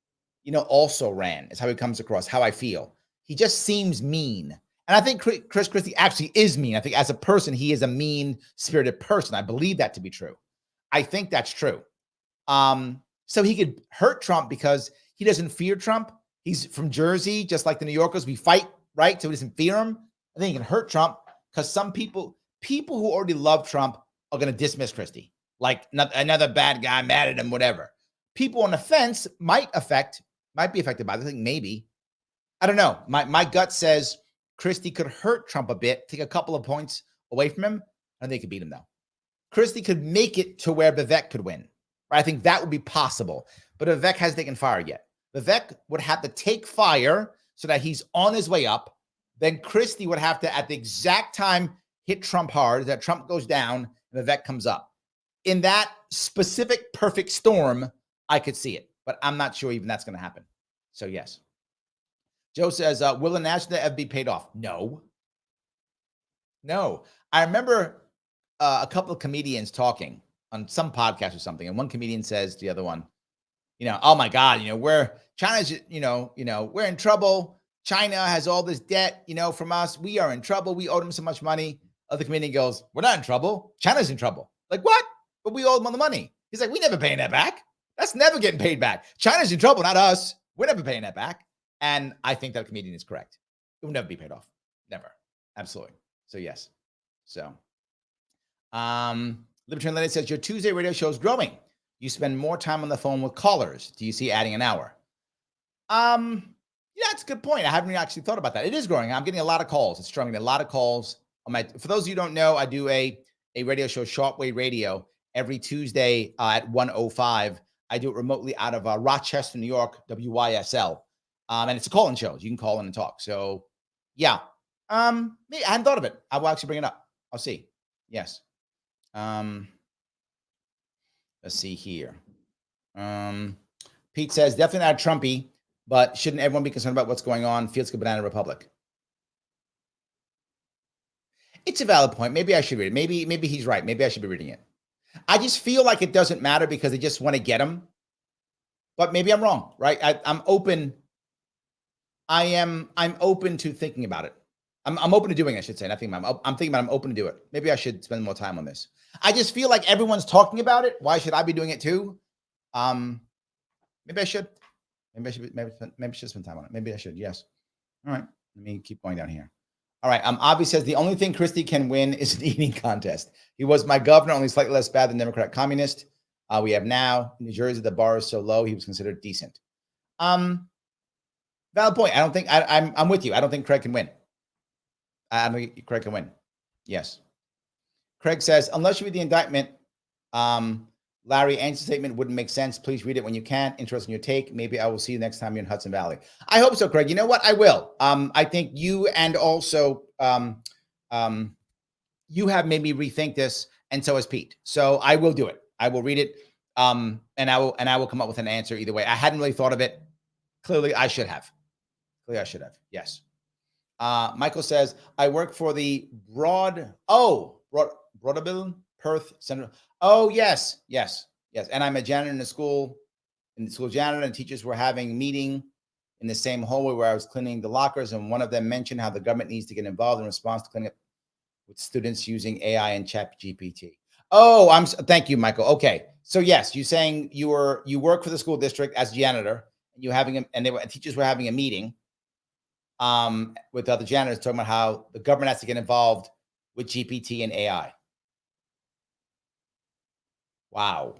also ran is how he comes across, how I feel. He just seems mean. And I think Chris Christie actually is mean. I think as a person, he is a mean-spirited person. I believe that to be true. I think that's true. So he could hurt Trump because he doesn't fear Trump. He's from Jersey, just like the New Yorkers. We fight, right? So he doesn't fear him. I think he can hurt Trump because some people who already love Trump are going to dismiss Christie. Like another bad guy, mad at him, whatever. People on the fence might be affected by this. I think maybe. I don't know. My gut says Christie could hurt Trump a bit, take a couple of points away from him. I think they could beat him, though. Christie could make it to where Vivek could win. Right? I think that would be possible. But Vivek hasn't taken fire yet. Vivek would have to take fire so that he's on his way up. Then Christie would have to, at the exact time, hit Trump hard, that Trump goes down, and Vivek comes up. In that specific perfect storm, I could see it. But I'm not sure even that's going to happen. So, yes. Joe says, will the national debt ever be paid off? No. I remember a couple of comedians talking on some podcast or something, and one comedian says to the other one, oh my God, China's, we're in trouble. China has all this debt, from us. We are in trouble. We owe them so much money. Other comedian goes, we're not in trouble. China's in trouble. Like, what? But we owe them all the money. He's like, we never paying that back. That's never getting paid back. China's in trouble, not us. We're never paying that back. And I think that comedian is correct. It will never be paid off. Never. Absolutely. So, yes. So, Libertarian Lady says, your Tuesday radio show is growing. You spend more time on the phone with callers. Do you see adding an hour? Yeah, that's a good point. I haven't actually thought about that. It is growing. I'm getting a lot of calls. It's strong. A lot of calls. For those of you who don't know, I do a radio show, Shortwave Radio, every Tuesday at 1:05. I do it remotely out of Rochester, New York, WYSL. And it's a call-in show. You can call in and talk. So, yeah. I hadn't thought of it. I will actually bring it up. I'll see. Yes. Let's see here. Pete says, definitely not Trumpy, but shouldn't everyone be concerned about what's going on? Feels like a banana republic. It's a valid point. Maybe I should read it. Maybe he's right. Maybe I should be reading it. I just feel like it doesn't matter because they just want to get him. But maybe I'm wrong, right? I'm open. I'm open to thinking about it. I'm open to doing it, I should say. I'm thinking about I'm open to do it. Maybe I should spend more time on this. I just feel like everyone's talking about it. Why should I be doing it too? Maybe I should. Maybe I should spend time on it. Maybe I should. Yes. All right. Let me keep going down here. All right. Avi says the only thing Christie can win is an eating contest. He was my governor, only slightly less bad than Democrat communist. We have now in New Jersey, the bar is so low, he was considered decent. Valid point. I don't think I'm with you. I don't think Craig can win. I don't think Craig can win. Yes. Craig says, unless you read the indictment, Larry, answer statement wouldn't make sense. Please read it when you can. Interested in your take. Maybe I will see you next time you're in Hudson Valley. I hope so, Craig. You know what? I will. I think you and also you have made me rethink this, and so has Pete. So I will do it. I will read it, and I will come up with an answer either way. I hadn't really thought of it. Clearly, I should have. Yes. Michael says, I work for the Broadville, Perth Center. Oh, yes. And I'm a janitor in the school janitor, and teachers were having a meeting in the same hallway where I was cleaning the lockers. And one of them mentioned how the government needs to get involved in response to cleaning up with students using AI and ChatGPT. Oh, thank you, Michael. Okay. So yes, you're saying you work for the school district as janitor, and teachers were having a meeting with other janitors talking about how the government has to get involved with GPT and AI. Wow.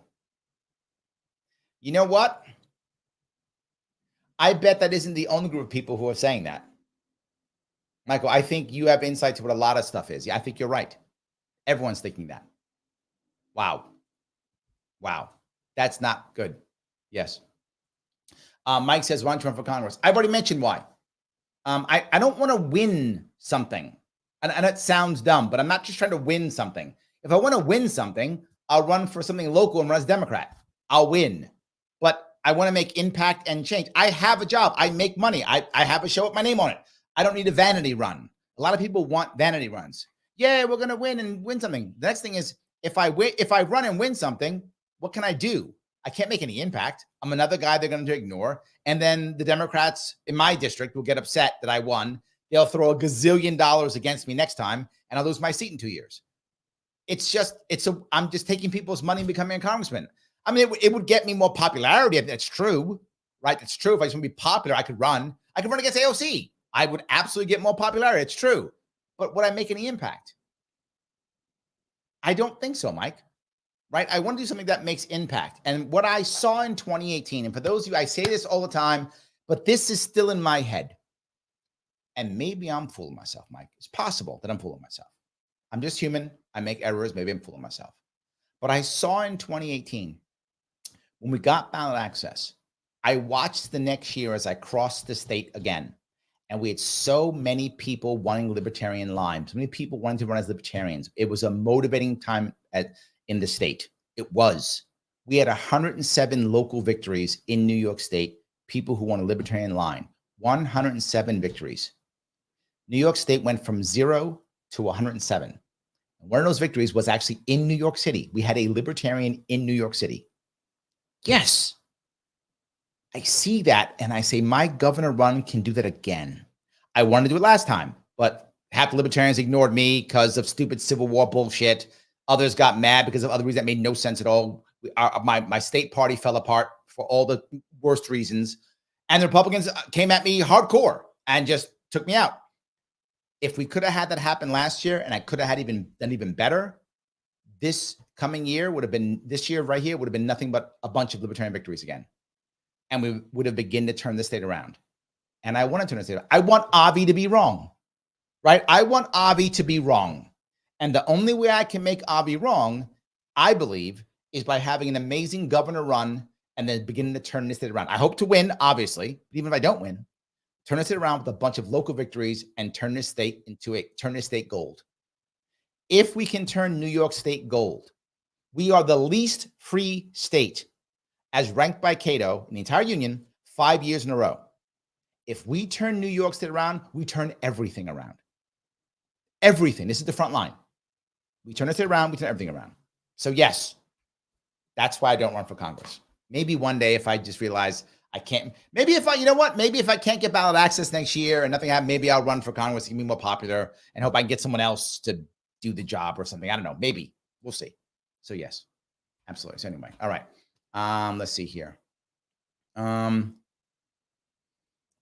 You know what? I bet that isn't the only group of people who are saying that. Michael, I think you have insight to what a lot of stuff is. Yeah, I think you're right. Everyone's thinking that. Wow. That's not good. Yes. Mike says, why don't you run for Congress? I've already mentioned why. I don't want to win something. And it sounds dumb, but I'm not just trying to win something. If I want to win something, I'll run for something local and run as Democrat. I'll win. But I want to make impact and change. I have a job. I make money. I have a show with my name on it. I don't need a vanity run. A lot of people want vanity runs. Yeah, we're going to win something. The next thing is, if I run and win something, what can I do? I can't make any impact. I'm another guy they're going to ignore. And then the Democrats in my district will get upset that I won they'll throw $1 gazillion against me next time, and I'll lose my seat in 2 years. I'm just taking people's money and becoming a congressman. I mean, it would get me more popularity. That's true, right? That's true. If I just want to be popular, I could run against AOC. I would absolutely get more popularity. It's true. But would I make any impact? I don't think so, Mike. Right? I want to do something that makes impact. And what I saw in 2018, and for those of you, I say this all the time, but this is still in my head. And maybe I'm fooling myself, Mike. It's possible that I'm fooling myself. I'm just human. I make errors. Maybe I'm fooling myself. But I saw in 2018, when we got ballot access, I watched the next year as I crossed the state again. And we had so many people wanting libertarian lines, so many people wanting to run as libertarians. It was a motivating time in the state. It was. We had 107 local victories in New York State, people who want a libertarian line. 107 victories. New York State went from 0 to 107. And one of those victories was actually in New York City. We had a libertarian in New York City. Yes. I see that and I say, my governor run can do that again. I wanted to do it last time, but half the libertarians ignored me because of stupid Civil War bullshit. Others got mad because of other reasons that made no sense at all. My state party fell apart for all the worst reasons. And the Republicans came at me hardcore and just took me out. If we could have had that happen last year and I could have had done even better, this coming year would have been, this year right here would have been nothing but a bunch of libertarian victories again. And we would have begun to turn the state around. And I want to turn the state around. I want Avi to be wrong, right? I want Avi to be wrong. And the only way I can make Avi wrong, I believe, is by having an amazing governor run and then beginning to turn the state around. I hope to win, obviously, but even if I don't win, turn the state around with a bunch of local victories and turn this state gold. If we can turn New York State gold, we are the least free state as ranked by Cato in the entire union 5 years in a row. If we turn New York State around, we turn everything around. Everything. This is the front line. We turn the state around, we turn everything around. So yes, that's why I don't run for Congress. Maybe one day if I just realize I can't, maybe if I can't get ballot access next year and nothing happens, maybe I'll run for Congress to be more popular and hope I can get someone else to do the job or something. I don't know. Maybe. We'll see. So yes, absolutely. So anyway, all right. Let's see here. Let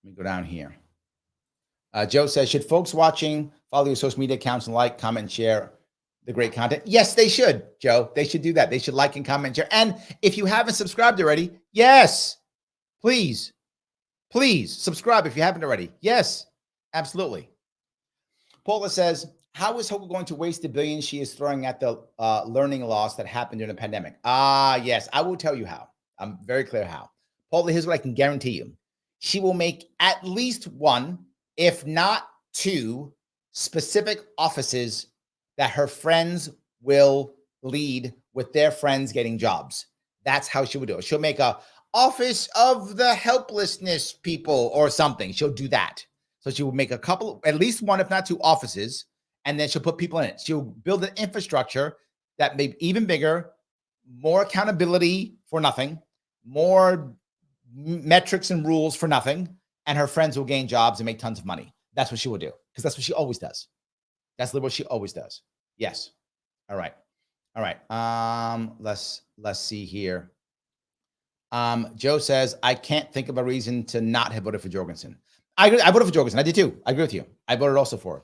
me go down here. Joe says, should folks watching follow your social media accounts and like, comment, and share the great content? Yes, they should, Joe. They should do that. They should like and comment and share. And if you haven't subscribed already, yes, please subscribe if you haven't already. Yes, absolutely. Paula says, how is Hochul going to waste the billions she is throwing at the learning loss that happened during the pandemic? Yes, I will tell you how. I'm very clear how. Paula, here's what I can guarantee you. She will make at least one, if not two, specific offices that her friends will lead with their friends getting jobs. That's how she would do it. She'll make a office of the helplessness people or something. She'll do that. So she will make a couple, at least one, if not two offices, and then she'll put people in it. She'll build an infrastructure that may be even bigger, more accountability for nothing, more metrics and rules for nothing, and her friends will gain jobs and make tons of money. That's what she will do, because that's what she always does. That's what she always does. Yes. All right. Let's see here. Joe says, I can't think of a reason to not have voted for Jorgensen. I voted for Jorgensen. I did too. I agree with you. I voted also for it.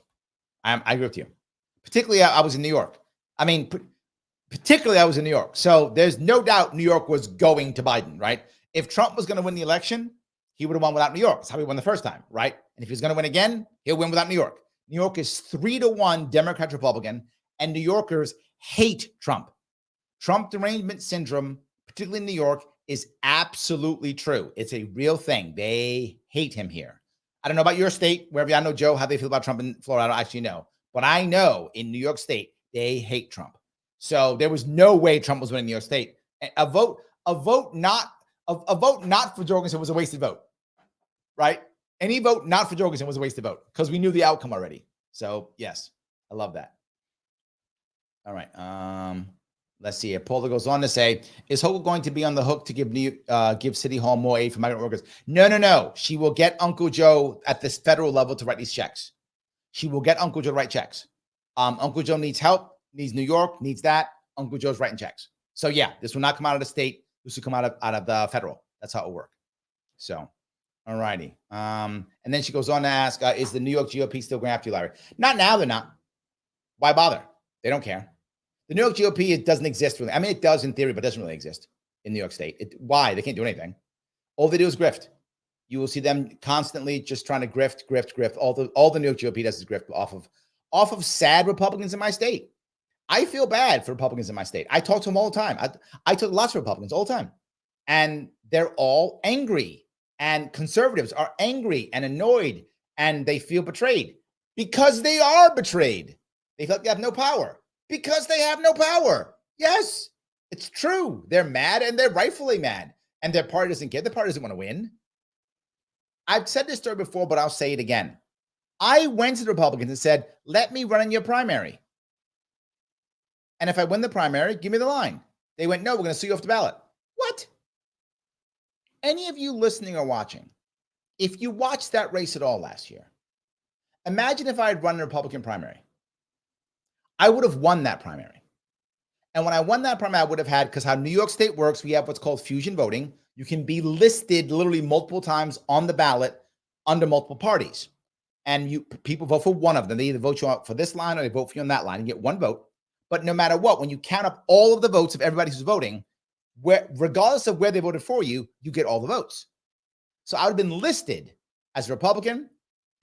I agree with you. Particularly, I was in New York. I mean, particularly I was in New York. So there's no doubt New York was going to Biden, right? If Trump was going to win the election, he would have won without New York. That's how he won the first time, right? And if he's going to win again, he'll win without New York. New York is 3-1 Democrat Republican, and New Yorkers hate Trump. Trump derangement syndrome, particularly in New York, is absolutely true. It's a real thing. They hate him here. I don't know about your state, wherever I know, Joe, how they feel about Trump in Florida. I don't actually know. But I know in New York State, they hate Trump. So there was no way Trump was winning New York State. A vote not for Jorgensen was a wasted vote, right? Any vote not for Jorgensen was a wasted vote because we knew the outcome already. So yes, I love that. All right. Let's see. Paula goes on to say, is Hochul going to be on the hook to give City Hall more aid for migrant workers? No. She will get Uncle Joe at this federal level to write these checks. she will get Uncle Joe to write checks. Uncle Joe needs help, needs New York, needs that. Uncle Joe's writing checks. So yeah, this will not come out of the state. This will come out of the federal. That's how it will work. So, all righty. And then she goes on to ask, is the New York GOP still going after you, Larry? Not now, they're not. Why bother? They don't care. The New York GOP, it doesn't exist really. I mean, it does in theory, but it doesn't really exist in New York State. Why? They can't do anything. All they do is grift. You will see them constantly just trying to grift. All the New York GOP does is grift off of sad Republicans in my state. I feel bad for Republicans in my state. I talk to them all the time. I talk to lots of Republicans all the time. And they're all angry. And conservatives are angry and annoyed. And they feel betrayed because they are betrayed. They feel like they have no power because they have no power. Yes, it's true. They're mad and they're rightfully mad. And their party doesn't care. The party doesn't want to win. I've said this story before, but I'll say it again. I went to the Republicans and said, let me run in your primary. And if I win the primary, give me the line. They went, no, we're going to sue you off the ballot. What? Any of you listening or watching, if you watched that race at all last year, imagine if I had run a Republican primary. I would have won that primary. And when I won that primary, I would have had, because how New York State works, we have what's called fusion voting. You can be listed literally multiple times on the ballot under multiple parties. And people vote for one of them. They either vote you out for this line or they vote for you on that line. You get one vote. But no matter what, when you count up all of the votes of everybody who's voting, regardless of where they voted for you, you get all the votes. So I would have been listed as a Republican,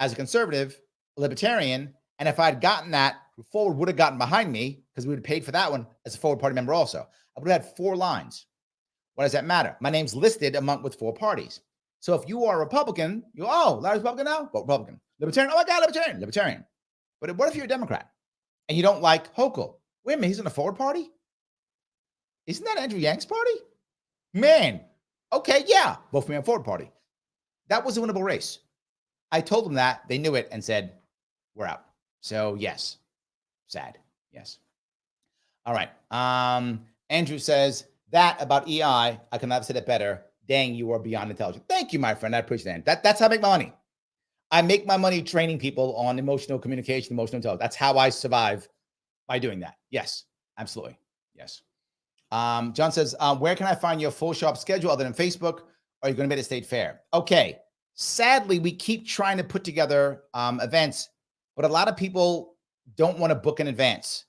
as a conservative, a libertarian, and if I had gotten that, Forward would have gotten behind me because we would have paid for that one as a Forward Party member also. I would have had 4 lines. What does that matter? My name's listed with 4 parties. So if you are a Republican, you go, oh, Larry's Republican now? Vote Republican. Libertarian, oh my God, Libertarian. But what if you're a Democrat and you don't like Hochul? Wait a minute, he's in the Forward Party? Isn't that Andrew Yang's party? Man, okay, yeah, vote for me on Forward Party. That was a winnable race. I told them that. They knew it and said, we're out. So yes, sad, yes. All right. Andrew says, that about EI, I could not have said it better. Dang, you are beyond intelligent. Thank you, my friend. I appreciate that. That's how I make my money. I make my money training people on emotional communication, emotional intelligence. That's how I survive by doing that. Yes, absolutely. Yes. John says, where can I find your full show-up schedule other than Facebook? Or are you going to be at a state fair? Okay. Sadly, we keep trying to put together events, but a lot of people don't want to book in advance.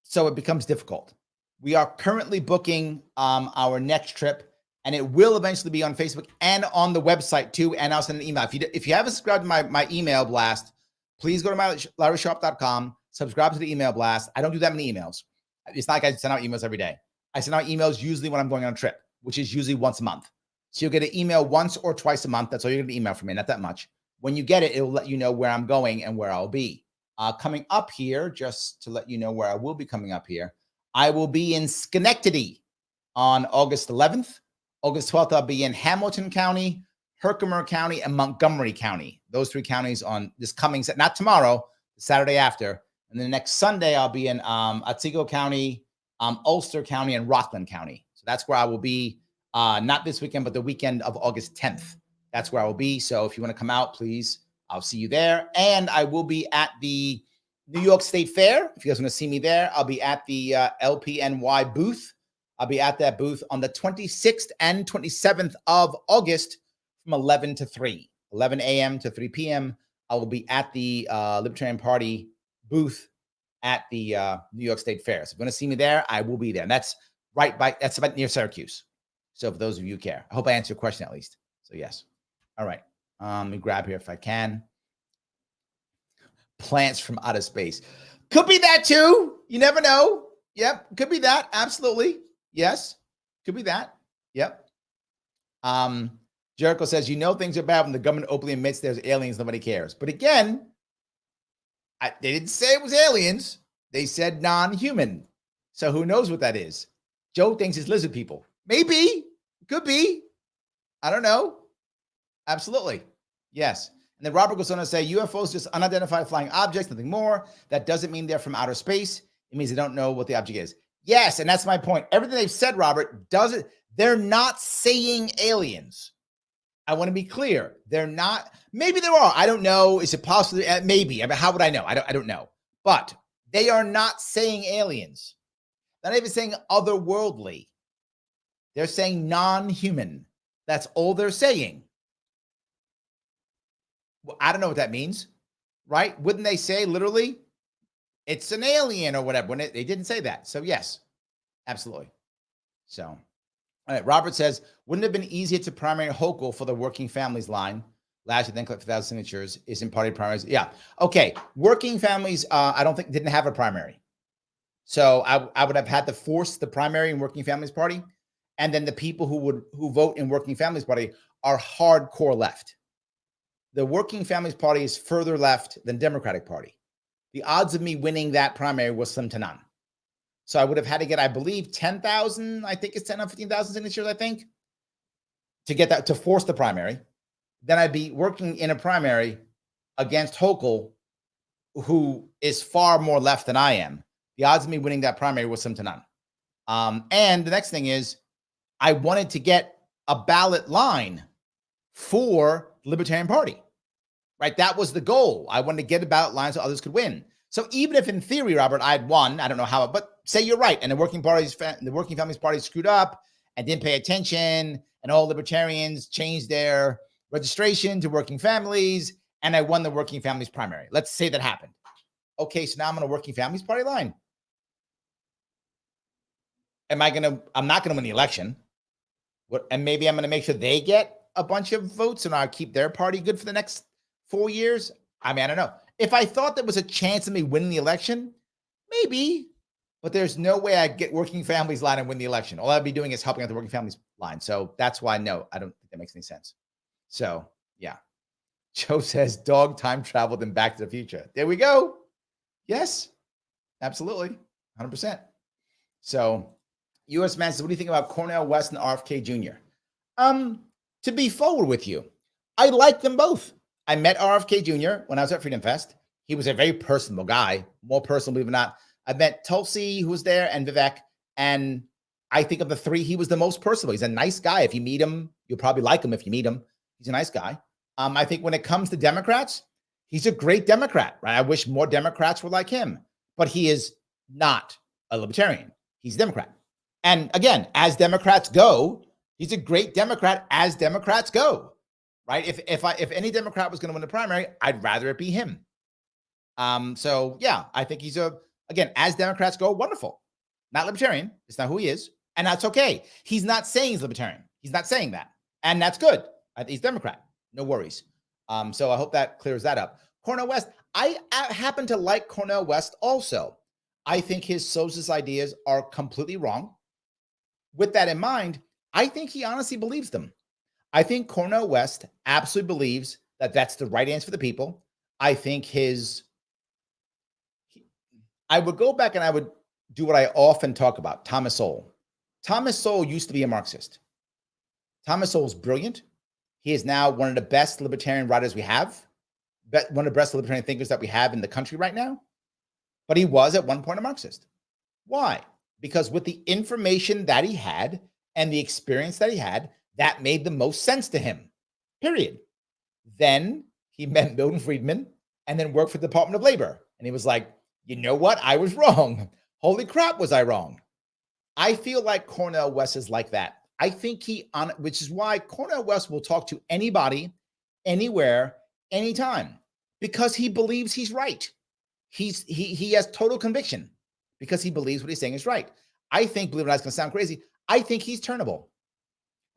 So it becomes difficult. We are currently booking our next trip, and it will eventually be on Facebook and on the website too. And I'll send an email. If you haven't subscribed to my email blast, please go to LarrySharpe.com, subscribe to the email blast. I don't do that many emails. It's not like I send out emails every day. I send out emails usually when I'm going on a trip, which is usually once a month. So you'll get an email once or twice a month. That's all you're going to email from me, not that much. When you get it, it will let you know where I'm going and where I'll be. Coming up here, just to let you know where I will be coming up here, I will be in Schenectady on August 11th. August 12th, I'll be in Hamilton County, Herkimer County, and Montgomery County. Those 3 counties on this coming, not tomorrow, the Saturday after. And then next Sunday, I'll be in Otsego County, Ulster County, and Rockland County. So that's where I will be, not this weekend, but the weekend of August 10th. That's where I will be. So if you want to come out, please, I'll see you there. And I will be at the New York State Fair. If you guys want to see me there, I'll be at the LPNY booth. I'll be at that booth on the 26th and 27th of August from 11 to 3, 11 a.m. to 3 p.m. I will be at the Libertarian Party booth at the New York State Fair. So if you want to see me there, I will be there. And that's that's about near Syracuse. So for those of you who care, I hope I answered your question at least. So yes. All right. Let me grab here if I can. Plants from outer space. Could be that too. You never know. Yep. Could be that. Absolutely. Yes. Could be that. Yep. Jericho says, things are bad when the government openly admits there's aliens, nobody cares. But again, they didn't say it was aliens. They said non-human. So who knows what that is? Joe thinks it's lizard people. Maybe. Could be. I don't know. Absolutely. Yes. And then Robert goes on to say, UFOs just unidentified flying objects, nothing more. That doesn't mean they're from outer space. It means they don't know what the object is. Yes, and that's my point. Everything they've said, Robert, they're not saying aliens. I want to be clear. They're not, maybe there are. I don't know. Is it possible? Maybe. I mean, how would I know? I don't know. But they are not saying aliens. They're not even saying otherworldly. They're saying non-human. That's all they're saying. Well, I don't know what that means, right? Wouldn't they say literally, it's an alien or whatever? When they didn't say that. So yes, absolutely. So, all right. Robert says, wouldn't it have been easier to primary Hochul for the working families line? Last year, then collect 1,000 signatures. Isn't party primaries? Yeah. Okay. Working families, I don't think didn't have a primary. So I would have had to force the primary in Working Families Party. And then the people who vote in Working Families Party are hardcore left. The Working Families Party is further left than Democratic Party. The odds of me winning that primary was slim to none. So I would have had to get, I believe, 10,000, I think it's 10 or 15,000 signatures, I think, to get that, to force the primary. Then I'd be working in a primary against Hochul, who is far more left than I am. The odds of me winning that primary was slim to none. And the next thing is, I wanted to get a ballot line for the Libertarian Party, right? That was the goal. I wanted to get a ballot line so others could win. So even if in theory, Robert, I'd won, I don't know how, but say you're right, and the Working Families Party screwed up and didn't pay attention, and all libertarians changed their registration to Working Families, and I won the Working Families primary. Let's say that happened. Okay, so now I'm on a Working Families Party line. I'm not going to win the election. And maybe I'm going to make sure they get a bunch of votes and I'll keep their party good for the next 4 years. I mean, I don't know. If I thought there was a chance of me winning the election, maybe, but there's no way I'd get Working Families line and win the election. All I'd be doing is helping out the Working Families line. So that's why, no, I don't think that makes any sense. So yeah. Joe says dog time traveled and Back to the Future. There we go. Yes, absolutely. 100%. So U.S. Man says, what do you think about Cornel West and RFK Jr.? To be forward with you, I like them both. I met RFK Jr. when I was at Freedom Fest. He was a very personable guy, more personal, believe it or not. I met Tulsi, who was there, and Vivek. And I think of the three, he was the most personable. He's a nice guy. If you meet him, you'll probably like him if you meet him. He's a nice guy. I think when it comes to Democrats, he's a great Democrat, right? I wish more Democrats were like him, but he is not a libertarian. He's a Democrat. And again, as Democrats go, he's a great Democrat as Democrats go, right? If any Democrat was going to win the primary, I'd rather it be him. So yeah, I think he's again, as Democrats go, wonderful. Not libertarian. It's not who he is. And that's okay. He's not saying he's libertarian. He's not saying that. And that's good. He's Democrat. No worries. So I hope that clears that up. Cornel West, I happen to like Cornel West also. I think his socialist ideas are completely wrong. With that in mind, I think he honestly believes them. I think Cornel West absolutely believes that that's the right answer for the people. I think I would go back and I would do what I often talk about, Thomas Sowell. Thomas Sowell used to be a Marxist. Thomas Sowell is brilliant. He is now one of the best libertarian writers we have, one of the best libertarian thinkers that we have in the country right now. But he was at one point a Marxist. Why? Because with the information that he had and the experience that he had, that made the most sense to him, period. Then he met Milton Friedman and then worked for the Department of Labor. And he was like, you know what? I was wrong. Holy crap, was I wrong? I feel like Cornel West is like that. I think which is why Cornel West will talk to anybody, anywhere, anytime, because he believes he's right. He has total conviction because he believes what he's saying is right. I think, believe it or not, it's going to sound crazy, I think he's turnable.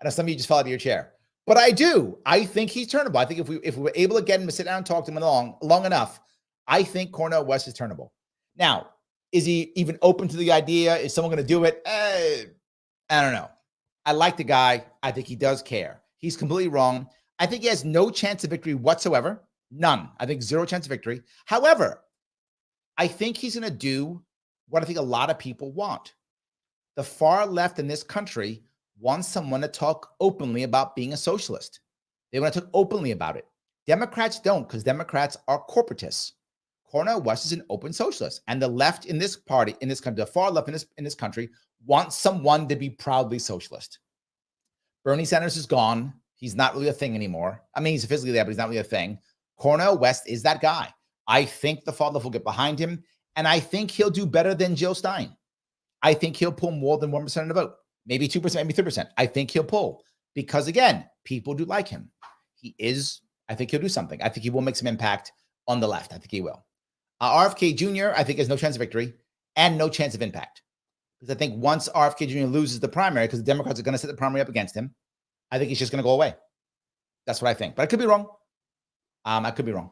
I know some of you just fell out of your chair, but I do. I think he's turnable. I think if we were able to get him to sit down and talk to him long enough, I think Cornel West is turnable. Now, is he even open to the idea? Is someone going to do it? I don't know. I like the guy. I think he does care. He's completely wrong. I think he has no chance of victory whatsoever. None. I think zero chance of victory. However, I think he's going to do what I think a lot of people want. The far left in this country wants someone to talk openly about being a socialist. They want to talk openly about it. Democrats don't, because Democrats are corporatists. Cornel West is an open socialist. And the left in this party, in this country, the far left in this country, wants someone to be proudly socialist. Bernie Sanders is gone. He's not really a thing anymore. I mean, he's physically there, but he's not really a thing. Cornel West is that guy. I think the Far Left will get behind him, and I think he'll do better than Jill Stein. I think he'll pull more than 1% of the vote, maybe 2%, maybe 3%. I think he'll pull because, again, people do like him. I think he'll do something. I think he will make some impact on the left. I think he will. RFK Jr., I think, has no chance of victory and no chance of impact. Because I think once RFK Jr. loses the primary, because the Democrats are going to set the primary up against him, I think he's just going to go away. That's what I think. But I could be wrong. I could be wrong.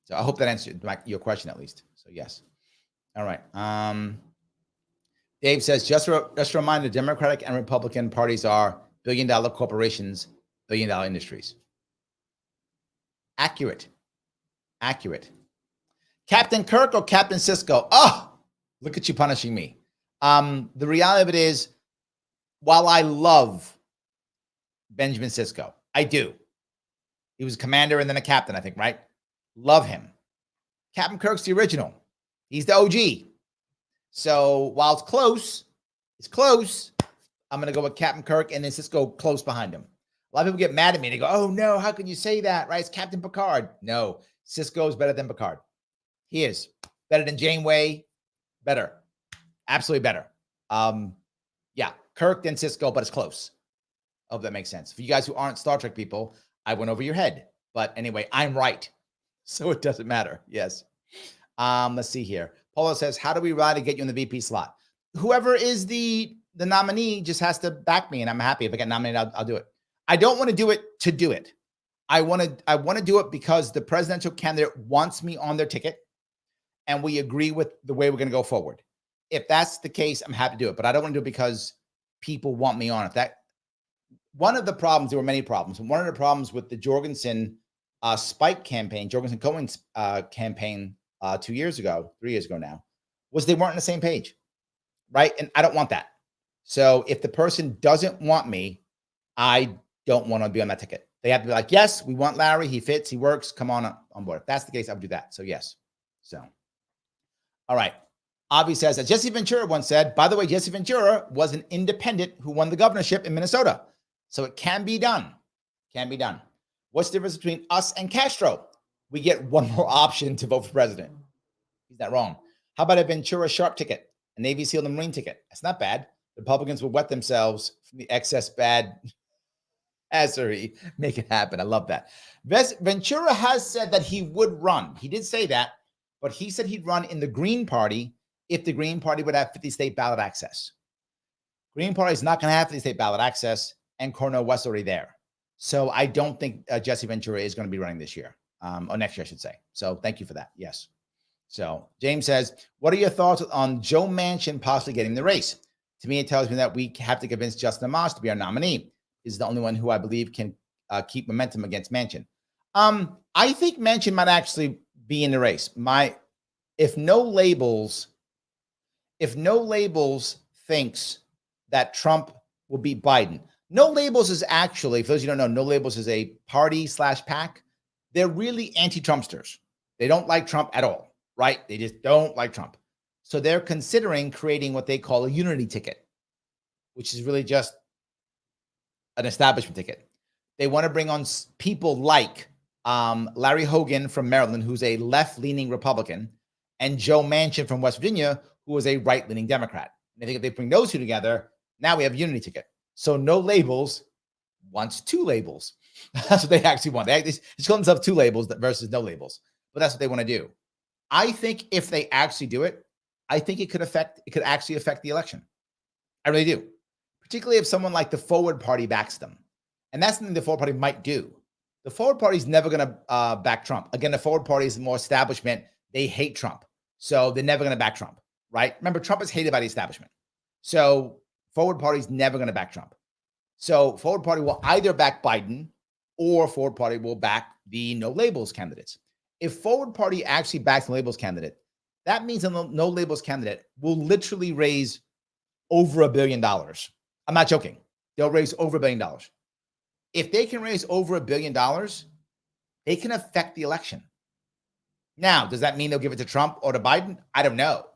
So I hope that answered your question at least. So yes. All right. Dave says, just a reminder, Democratic and Republican parties are billion-dollar corporations, billion-dollar industries. Accurate. Captain Kirk or Captain Sisko? Oh, look at you punishing me. The reality of it is, while I love Benjamin Sisko, I do. He was a commander and then a captain, I think, right? Love him. Captain Kirk's the original. He's the OG. So while it's close, I'm going to go with Captain Kirk and then Sisko close behind him. A lot of people get mad at me. They go, oh, no, how can you say that, right? It's Captain Picard. No, Sisko is better than Picard. He is. Better than Janeway. Better. Absolutely better. Yeah, Kirk then Sisko, but it's close. I hope that makes sense. For you guys who aren't Star Trek people, I went over your head. But anyway, I'm right. So it doesn't matter. Yes. Let's see here. Paulo says, how do we ride to get you in the VP slot? Whoever is the nominee just has to back me, and I'm happy. If I get nominated, I'll do it. I don't want to do it to do it. I want to do it because the presidential candidate wants me on their ticket, and we agree with the way we're going to go forward. If that's the case, I'm happy to do it. But I don't want to do it because people want me on it. One of the problems, there were many problems. One of the problems with the Jorgensen Spike campaign, Jorgensen Cohen's campaign 3 years ago now, was they weren't on the same page, right? And I don't want that. So if the person doesn't want me, I don't want to be on that ticket. They have to be like, yes, we want Larry. He fits. He works. Come on board. If that's the case, I would do that. So yes. So, all right. Avi says, as Jesse Ventura once said, by the way, Jesse Ventura was an independent who won the governorship in Minnesota. So it can be done. Can be done. What's the difference between us and Castro? We get one more option to vote for president. He's not wrong. How about a Ventura Sharp ticket? A Navy SEAL and Marine ticket? That's not bad. The Republicans will wet themselves from the excess bad assery. Make it happen. I love that. Ventura has said that he would run. He did say that, but he said he'd run in the Green Party if the Green Party would have 50 state ballot access. Green Party is not going to have 50 state ballot access, and Cornel West already there. So I don't think Jesse Ventura is going to be running this year, or next year, I should say. So thank you for that. Yes. So James says, what are your thoughts on Joe Manchin possibly getting the race? To me, it tells me that we have to convince Justin Amash to be our nominee. He's the only one who I believe can keep momentum against Manchin. I think Manchin might actually be in the race. If No Labels thinks that Trump will beat Biden, No Labels is actually, for those of you who don't know, No Labels is a party/PAC. They're really anti-Trumpsters. They don't like Trump at all, right? They just don't like Trump. So they're considering creating what they call a unity ticket, which is really just an establishment ticket. They want to bring on people like Larry Hogan from Maryland, who's a left-leaning Republican, and Joe Manchin from West Virginia, who is a right-leaning Democrat. And I think if they bring those two together, now we have a unity ticket. So No Labels wants two labels. That's what they actually want. They call themselves two labels versus no labels. But that's what they want to do. I think if they actually do it, I think it could actually affect the election. I really do. Particularly if someone like the Forward Party backs them. And that's something the Forward Party might do. The Forward Party is never going to back Trump. Again, the Forward Party is more establishment. They hate Trump. So they're never going to back Trump, right? Remember, Trump is hated by the establishment. So Forward Party is never going to back Trump. So Forward Party will either back Biden or Forward Party will back the No Labels candidates. If Forward Party actually backs the Labels candidate, that means the No Labels candidate will literally raise over $1 billion. I'm not joking. They'll raise over $1 billion. If they can raise over $1 billion, they can affect the election. Now, does that mean they'll give it to Trump or to Biden? I don't know.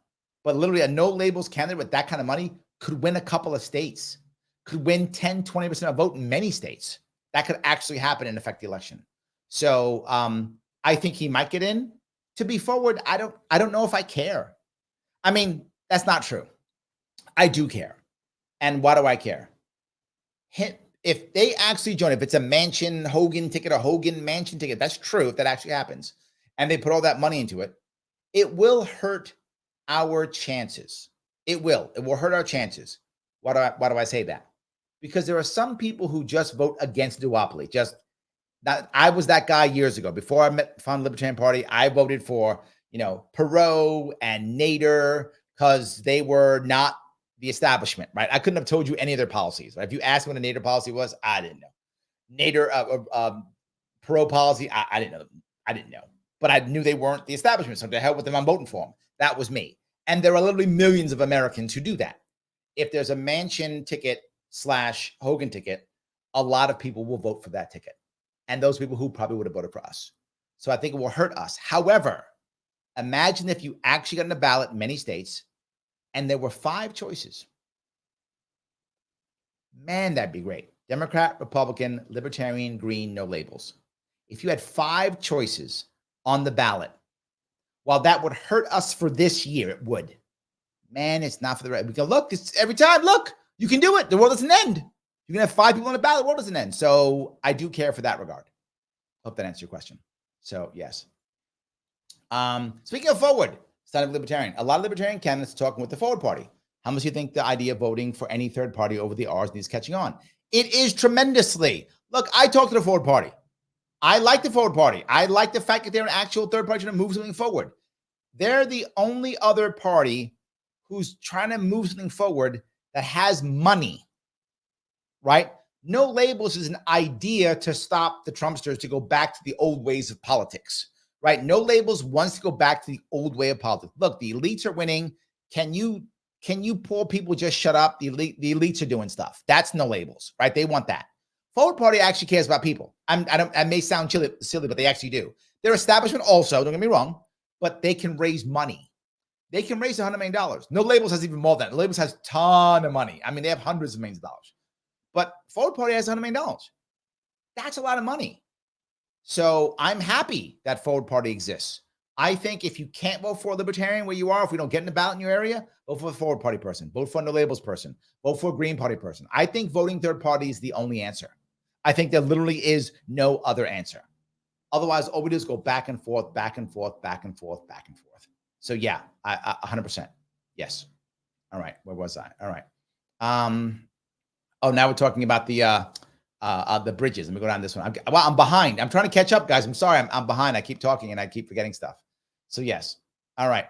But literally a No Labels candidate with that kind of money could win a couple of states, could win 10, 20% of vote in many states. that could actually happen and affect the election. So I think he might get in. To be forward, I don't know if I care. I mean, that's not true. I do care. And why do I care? If they actually join, if it's a Manchin Hogan ticket, a Hogan Manchin ticket, that's true. If that actually happens, and they put all that money into it, it will hurt our chances. It will hurt our chances. Why do I say that? Because there are some people who just vote against duopoly. Just that, I was that guy years ago. Before I found the Libertarian Party, I voted for, Perot and Nader because they were not the establishment, right? I couldn't have told you any of their policies. Right? If you asked me what a Nader policy was, I didn't know. Nader, Perot policy, I didn't know. I didn't know. But I knew they weren't the establishment. So to hell with them, I'm voting for them. That was me. And there are literally millions of Americans who do that. If there's a Manchin ticket / Hogan ticket, a lot of people will vote for that ticket. And those people who probably would have voted for us. So I think it will hurt us. However, imagine if you actually got on the ballot in many states and there were 5 choices. Man, that'd be great. Democrat, Republican, Libertarian, Green, no labels. If you had 5 choices on the ballot, while that would hurt us for this year, it would. Man, it's not for the right. We go, look, it's every time, look, you can do it. The world doesn't end. You can have 5 people on the ballot, the world doesn't end. So I do care for that regard. Hope that answers your question. So yes. Speaking of forward, side of libertarian, a lot of libertarian candidates are talking with the forward party. How much do you think the idea of voting for any third party over the R's is catching on? It is tremendously. Look, I talked to the forward party. I like the forward party. I like the fact that they're an actual third party to move something forward. They're the only other party who's trying to move something forward that has money, right? No labels is an idea to stop the Trumpsters to go back to the old ways of politics, right? No labels wants to go back to the old way of politics. Look, the elites are winning. Can you poor people just shut up? The elites are doing stuff. That's no labels, right? They want that. Forward Party actually cares about people. I may sound silly, but they actually do. Their establishment also, don't get me wrong, but they can raise money. They can raise $100 million. No labels has even more than that. No labels has a ton of money. I mean, they have hundreds of millions of dollars. But Forward Party has $100 million. That's a lot of money. So I'm happy that Forward Party exists. I think if you can't vote for a libertarian where you are, if we don't get in the ballot in your area, vote for a Forward Party person, vote for a No Labels person, vote for a Green Party person. I think voting third party is the only answer. I think there literally is no other answer. Otherwise, all we do is go back and forth, back and forth, back and forth, back and forth. So yeah, I 100%. Yes. All right. Where was I? All right. Oh, now we're talking about the bridges. Let me go down this one. I'm behind. I'm trying to catch up, guys. I'm sorry. I'm behind. I keep talking and I keep forgetting stuff. So yes. All right.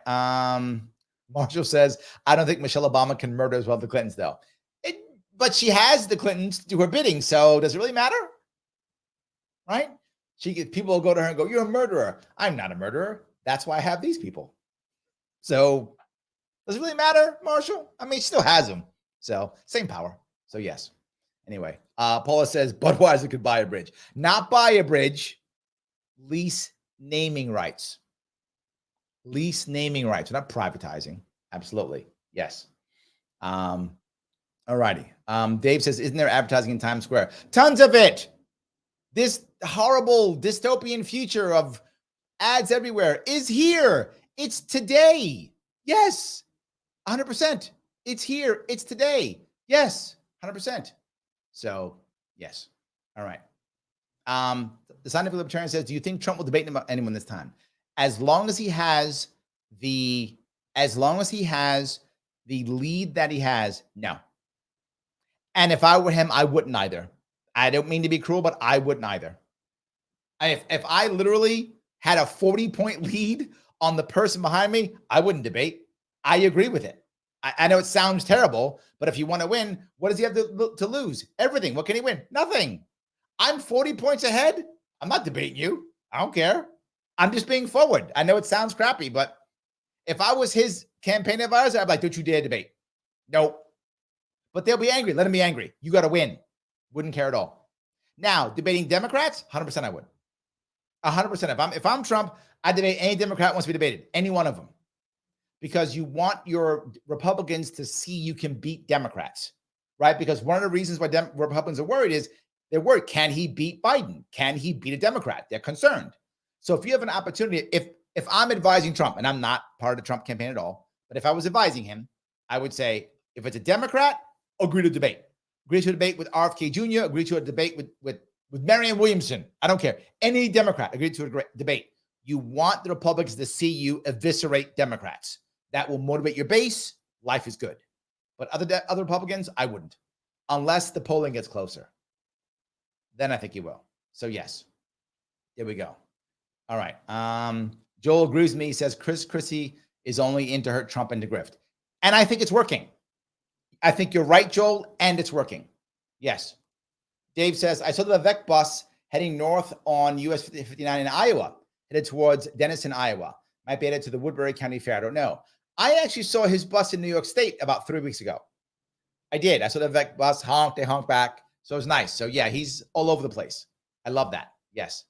Marshall says, I don't think Michelle Obama can murder as well as the Clintons, though. But she has the Clintons do her bidding. So does it really matter? Right? People will go to her and go, you're a murderer. I'm not a murderer. That's why I have these people. So does it really matter, Marshall? I mean, she still has them. So same power. So yes. Anyway, Paula says Budweiser could buy a bridge. Not buy a bridge, lease naming rights. Lease naming rights. We're not privatizing. Absolutely. Yes. All righty. Dave says, isn't there advertising in Times Square? Tons of it. This horrible dystopian future of ads everywhere is here. It's today. Yes. 100%. It's here. It's today. Yes. 100%. So, yes. All right. The scientific libertarian says, do you think Trump will debate anyone this time? As long as he has the lead that he has, no. And if I were him, I wouldn't either. I don't mean to be cruel, but I wouldn't either. If I literally had a 40-point lead on the person behind me, I wouldn't debate. I agree with it. I know it sounds terrible, but if you want to win, what does he have to lose? Everything. What can he win? Nothing. I'm 40 points ahead. I'm not debating you. I don't care. I'm just being forward. I know it sounds crappy, but if I was his campaign advisor, I'd be like, don't you dare debate. Nope. But they'll be angry. Let them be angry. You got to win. Wouldn't care at all. Now, debating Democrats, 100% I would. 100%. If I'm Trump, I'd debate any Democrat wants to be debated. Any one of them. Because you want your Republicans to see you can beat Democrats, right? Because one of the reasons why Republicans are worried is They're worried. Can he beat Biden? Can he beat a Democrat? They're concerned. So if you have an opportunity, if I'm advising Trump, and I'm not part of the Trump campaign at all, but if I was advising him, I would say, if it's a Democrat, agree to debate. Agree to a debate with RFK Jr., agree to a debate with Marianne Williamson. I don't care. Any Democrat, agree to a debate. You want the Republicans to see you eviscerate Democrats. That will motivate your base. Life is good. But other Republicans, I wouldn't. Unless the polling gets closer. Then I think you will. So yes. There we go. All right. Joel agrees with me. He says Christie is only into hurt Trump and to grift. And I think it's working. I think you're right, Joel, and it's working. Yes. Dave says, I saw the Vivek bus heading north on US 59 in Iowa, headed towards Denison, Iowa. Might be headed to the Woodbury County Fair. I don't know. I actually saw his bus in New York State about 3 weeks ago. I did. I saw the Vivek bus honk. They honk back. So it was nice. So yeah, he's all over the place. I love that. Yes.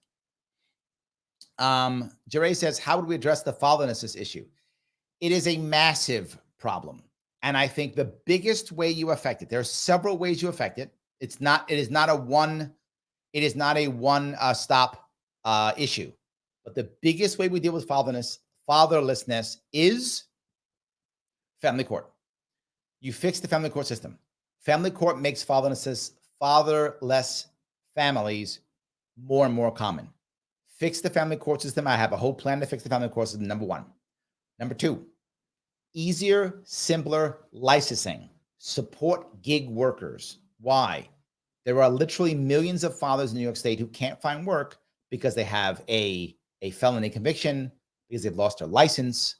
Jeray says, how would we address the fatherlessness issue? It is a massive problem. And I think the biggest way you affect it, there are several ways you affect it. It is not a one stop issue. But the biggest way we deal with fatherlessness is family court. You fix the family court system. Family court makes fatherless families more and more common. Fix the family court system. I have a whole plan to fix the family court system, number one. Number two, easier, simpler licensing. Support gig workers. Why? There are literally millions of fathers in New York State who can't find work because they have a felony conviction, because they've lost their license,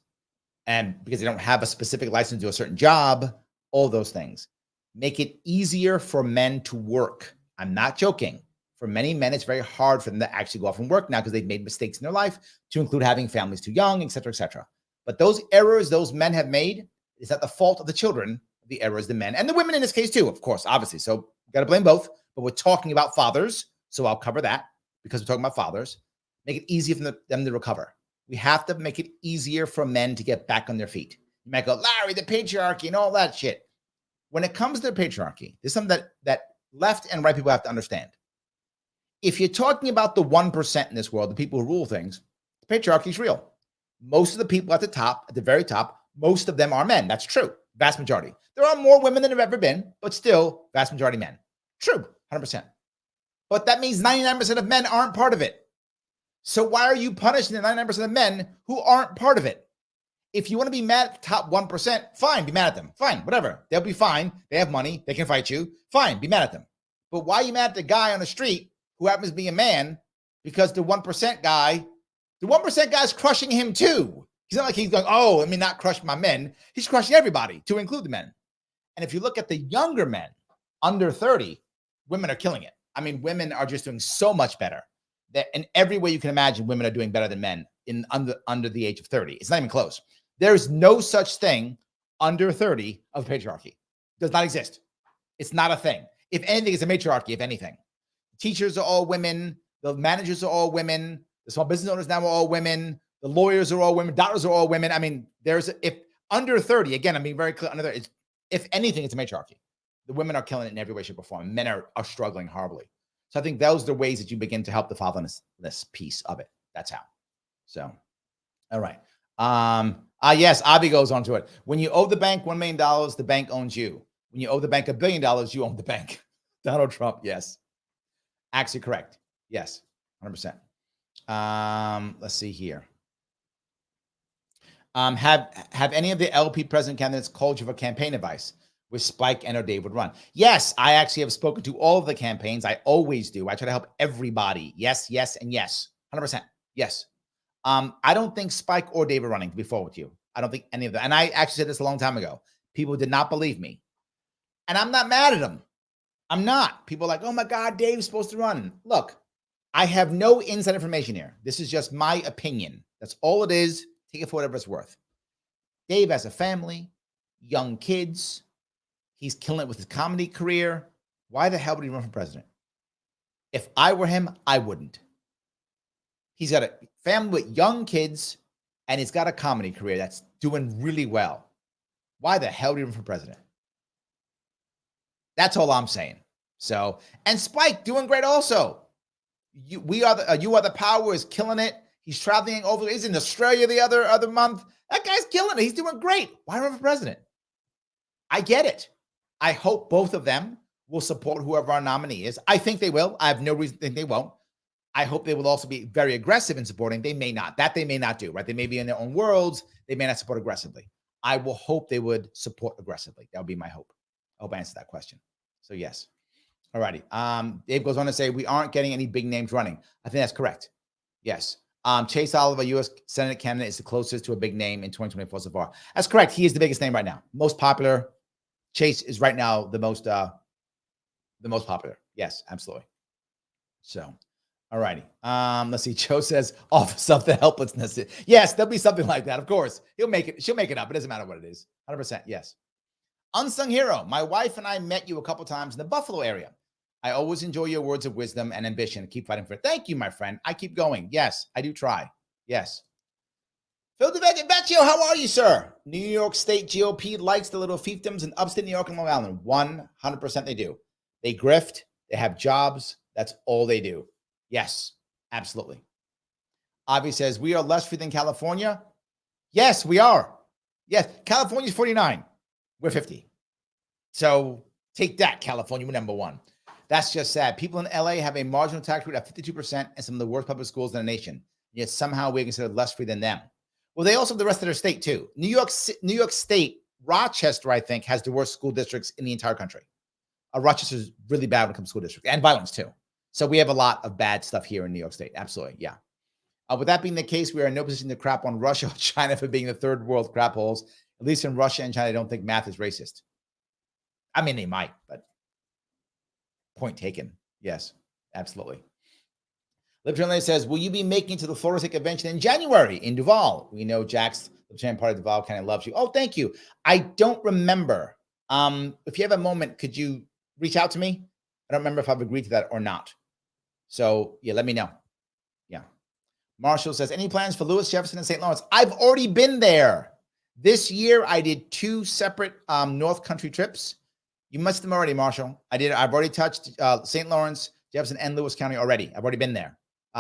and because they don't have a specific license to do a certain job, all those things. Make it easier for men to work. I'm not joking. For many men, it's very hard for them to actually go off and work now because they've made mistakes in their life, to include having families too young, et cetera, et cetera. But those errors those men have made is not the fault of the children, the errors the men, and the women in this case too, of course, obviously. So you got to blame both, but we're talking about fathers, so I'll cover that because we're talking about fathers. Make it easier for them to recover. We have to make it easier for men to get back on their feet. You might go, Larry, the patriarchy and all that shit. When it comes to the patriarchy, there's something that left and right people have to understand. If you're talking about the 1% in this world, the people who rule things, the patriarchy is real. Most of the people at the top, at the very top, most of them are men. That's true. Vast majority. There are more women than there have ever been, but still, vast majority men. True, 100%. But that means 99% of men aren't part of it. So why are you punishing the 99% of men who aren't part of it? If you want to be mad at the top 1%, fine, be mad at them. Fine, whatever. They'll be fine. They have money. They can fight you. Fine, be mad at them. But why are you mad at the guy on the street who happens to be a man? Because the 1% guy's crushing him too. He's not like he's going, oh, let me not crush my men. He's crushing everybody, to include the men. And if you look at the younger men, under 30, women are killing it. I mean, women are just doing so much better. That in every way you can imagine, women are doing better than men in under the age of 30. It's not even close. There's no such thing under 30 of patriarchy. It does not exist. It's not a thing. If anything, it's a matriarchy, if anything. Teachers are all women. The managers are all women. The small business owners now are all women. The lawyers are all women. Doctors are all women. I mean, if under 30, again, I'm being very clear, under 30, if anything, it's a matriarchy. The women are killing it in every way, shape, or form. Men are struggling horribly. So I think those are the ways that you begin to help the fatherless piece of it. That's how. So, all right. Yes, Avi goes on to it. When you owe the bank $1 million, the bank owns you. When you owe the bank $1 billion, you own the bank. Donald Trump, yes. Actually correct. Yes, 100%. Let's see here. Have any of the LP president candidates called you for campaign advice? With Spike and or Dave would run. Yes, I actually have spoken to all of the campaigns. I always do. I try to help everybody. Yes, yes, and yes. 100%. Yes. I don't think Spike or Dave are running, to be forward with you. I don't think any of them. And I actually said this a long time ago. People did not believe me. And I'm not mad at them. I'm not. People are like, oh my God, Dave's supposed to run. Look, I have no inside information here. This is just my opinion. That's all it is. Take it for whatever it's worth. Dave has a family, young kids. He's killing it with his comedy career. Why the hell would he run for president? If I were him, I wouldn't. He's got a family with young kids, and he's got a comedy career that's doing really well. Why the hell would he run for president? That's all I'm saying. So, and Spike doing great also. You are the power is killing it. He's traveling over. He's in Australia the other month. That guy's killing it. He's doing great. Why run for president? I get it. I hope both of them will support whoever our nominee is. I think they will. I have no reason to think they won't. I hope they will also be very aggressive in supporting. They may not. That they may not do, right? They may be in their own worlds. They may not support aggressively. I will hope they would support aggressively. That would be my hope. I hope I answered that question. So yes. All righty. Dave goes on to say, we aren't getting any big names running. I think that's correct. Yes. Chase Oliver, U.S. Senate candidate, is the closest to a big name in 2024 so far. That's correct. He is the biggest name right now. Most popular. Chase is right now the most popular. Yes, absolutely. So, all righty. Let's see. Joe says, office of the helplessness. Yes, there'll be something like that. Of course. She'll make it up. It doesn't matter what it is. 100%. Yes. Unsung hero. My wife and I met you a couple times in the Buffalo area. I always enjoy your words of wisdom and ambition. Keep fighting for it. Thank you, my friend. I keep going. Yes, I do try. Yes. Phil DeVecchio, how are you, sir? New York State GOP likes the little fiefdoms in upstate New York and Long Island. 100% they do. They grift. They have jobs. That's all they do. Yes, absolutely. Avi says, we are less free than California. Yes, we are. Yes, California's 49. We're 50. So take that, California, we're number one. That's just sad. People in LA have a marginal tax rate of 52% and some of the worst public schools in the nation. Yet somehow we're considered less free than them. Well, they also have the rest of their state too. New York State, Rochester, I think, has the worst school districts in the entire country. Rochester is really bad when it comes to school districts and violence too. So we have a lot of bad stuff here in New York State. Absolutely, yeah. With that being the case, we are in no position to crap on Russia or China for being the third world crap holes. At least in Russia and China, I don't think math is racist. I mean, they might, but point taken. Yes, absolutely. Libertarian says, will you be making it to the Florida State Convention in January in Duval? We know Jack's Libertarian Party of Duval kind of loves you. Oh, thank you. I don't remember. If you have a moment, could you reach out to me? I don't remember if I've agreed to that or not. So yeah, let me know. Yeah. Marshall says, any plans for Lewis, Jefferson, and St. Lawrence? I've already been there. This year, I did 2 separate North Country trips. You missed them already, Marshall. I've already touched St. Lawrence, Jefferson, and Lewis County already. I've already been there.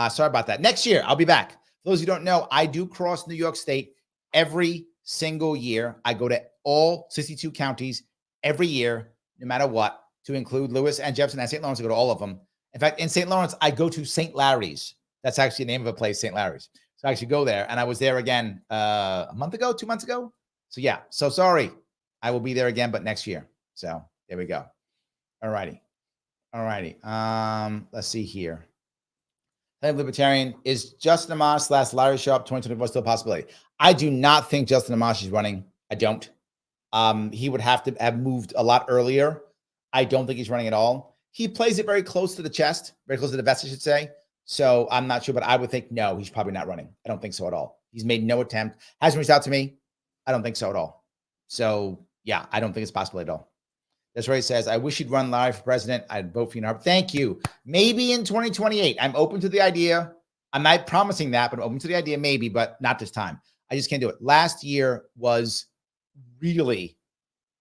Sorry about that. Next year, I'll be back. For those who don't know, I do cross New York State every single year. I go to all 62 counties every year, no matter what, to include Lewis and Jefferson and St. Lawrence. I go to all of them. In fact, in St. Lawrence, I go to St. Larry's. That's actually the name of a place, St. Larry's. So I actually go there, and I was there again a month ago, 2 months ago. So yeah, so sorry. I will be there again, but next year. So there we go. All righty. All righty. Let's see here. Libertarian, is Justin Amash / Larry Sharpe 2024 still a possibility? I do not think Justin Amash is running. I don't. He would have to have moved a lot earlier. I don't think he's running at all. He plays it very close to the chest, very close to the vest, I should say. So I'm not sure, but I would think, no, he's probably not running. I don't think so at all. He's made no attempt. Hasn't reached out to me. I don't think so at all. So yeah, I don't think it's possible at all. That's where he says, I wish you'd run live for president. I'd vote for you. Thank you. Maybe in 2028. I'm open to the idea. I'm not promising that, but open to the idea maybe, but not this time. I just can't do it. Last year was really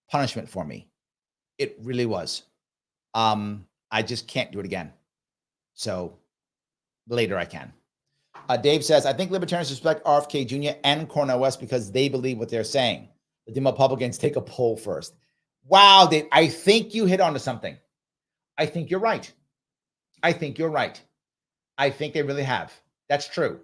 punishment for me. It really was. I just can't do it again. So later I can. Dave says, I think libertarians respect RFK Jr. and Cornel West because they believe what they're saying. The Republicans take a poll first. Wow, Dave, I think you hit onto something. I think you're right. I think you're right. I think they really have. That's true.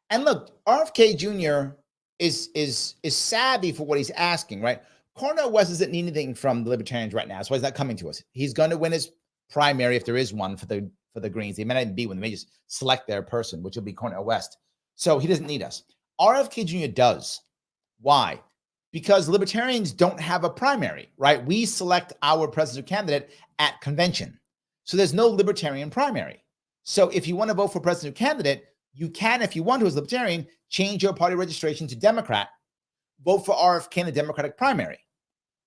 And look, RFK Jr. is savvy for what he's asking, right? Cornel West doesn't need anything from the libertarians right now. That's why he's not coming to us. He's going to win his primary if there is one for the Greens. They may not even be one. They may just select their person, which will be Cornel West. So he doesn't need us. RFK Jr. does. Why? Because libertarians don't have a primary, right? We select our presidential candidate at convention. So there's no libertarian primary. So if you want to vote for presidential candidate, you can, if you want to, as libertarian, change your party registration to Democrat, vote for RFK in the Democratic primary.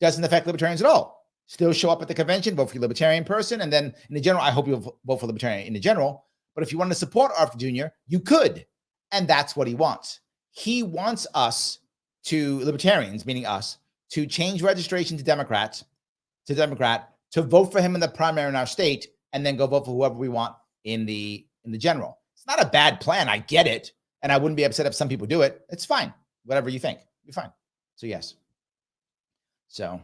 Doesn't affect libertarians at all. Still show up at the convention, vote for your libertarian person, and then in the general, I hope you'll vote for libertarian in the general. But if you want to support RFK Jr., you could. And that's what he wants. He wants us to, libertarians, meaning us, to change registration to Democrat to vote for him in the primary in our state and then go vote for whoever we want in the general. It's not a bad plan. I get it. And I wouldn't be upset if some people do it. It's fine. Whatever you think, you're fine. So yes. So,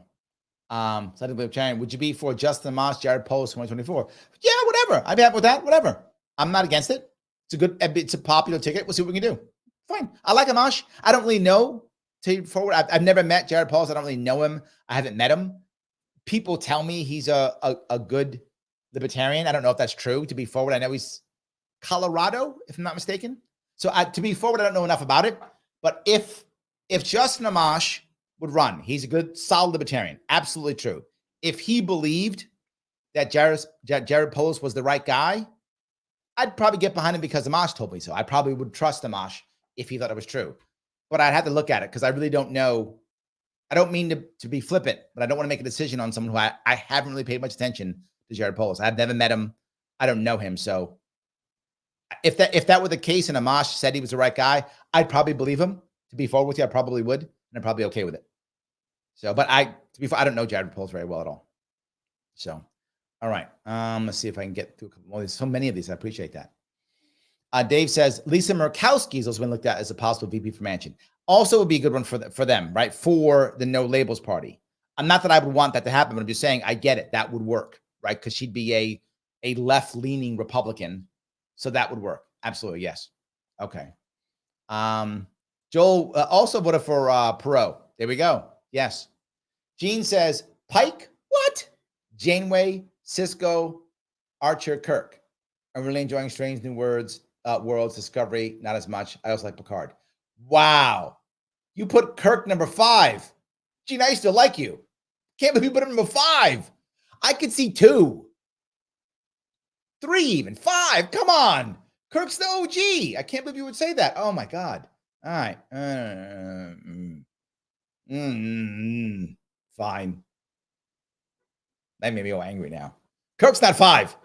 would you be for Justin Amash, Jared Polis 2024? Yeah, whatever. I'd be happy with that. Whatever. I'm not against it. It's a popular ticket. We'll see what we can do. Fine. I like Amash. I don't really know. I've never met Jared Polis. I don't really know him. I haven't met him. People tell me he's a good libertarian. I don't know if that's true. To be forward, I know he's Colorado, if I'm not mistaken. So to be forward, I don't know enough about it. But if Justin Amash would run, he's a good, solid libertarian. Absolutely true. If he believed that Jared Polis was the right guy, I'd probably get behind him because Amash told me so. I probably would trust Amash if he thought it was true. But I'd have to look at it because I really don't know. I don't mean to be flippant, but I don't want to make a decision on someone who I haven't really paid much attention to Jared Polis. I've never met him. I don't know him. So if that were the case and Amash said he was the right guy, I'd probably believe him. To be forward with you, I probably would, and I'm probably okay with it. So, but I don't know Jared Polis very well at all. So, all right. Let's see if I can get through a couple more. There's so many of these. I appreciate that. Dave says Lisa Murkowski's also been looked at as a possible VP for Manchin. Also would be a good one for them, right? For the No Labels Party. Not that I would want that to happen, but I'm just saying I get it. That would work, right? Because she'd be a left-leaning Republican. So that would work. Absolutely, yes. Okay. Joel also voted for Perot. There we go. Yes. Gene says, Pike? What? Janeway, Cisco, Archer, Kirk. I'm really enjoying Strange New Worlds, Discovery, not as much. I also like Picard. Wow. You put Kirk number 5. Gene, I used to like you. Can't believe you put him number 5. I could see 2. 3 even. 5. Come on. Kirk's the OG. I can't believe you would say that. Oh, my God. All right. Fine. That made me all angry now. Kirk's not 5.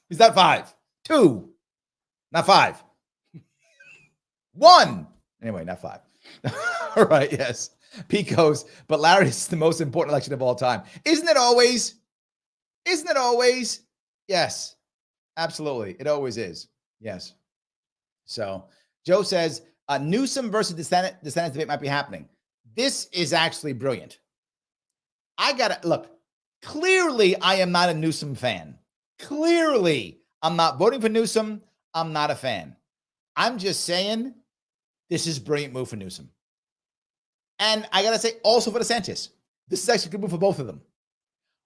He's not 5. 2. Not 5. 1. Anyway, not 5. All right. Yes. Picos. But Larry, this is the most important election of all time. Isn't it always? Isn't it always? Yes. Absolutely. It always is. Yes. So Joe says Newsom versus DeSantis debate might be happening. This is actually brilliant. I got to look. Clearly, I am not a Newsom fan. Clearly, I'm not voting for Newsom. I'm not a fan. I'm just saying this is a brilliant move for Newsom. And I got to say also for DeSantis. This is actually a good move for both of them.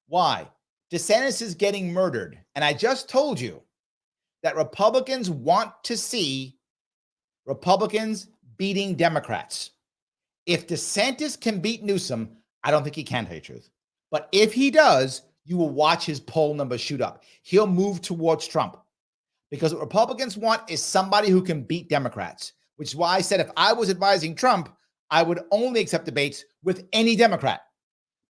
Why? DeSantis is getting murdered. And I just told you that Republicans want to see Republicans beating Democrats. If DeSantis can beat Newsom, I don't think he can, tell you the truth. But if he does, you will watch his poll numbers shoot up. He'll move towards Trump. Because what Republicans want is somebody who can beat Democrats, which is why I said if I was advising Trump, I would only accept debates with any Democrat.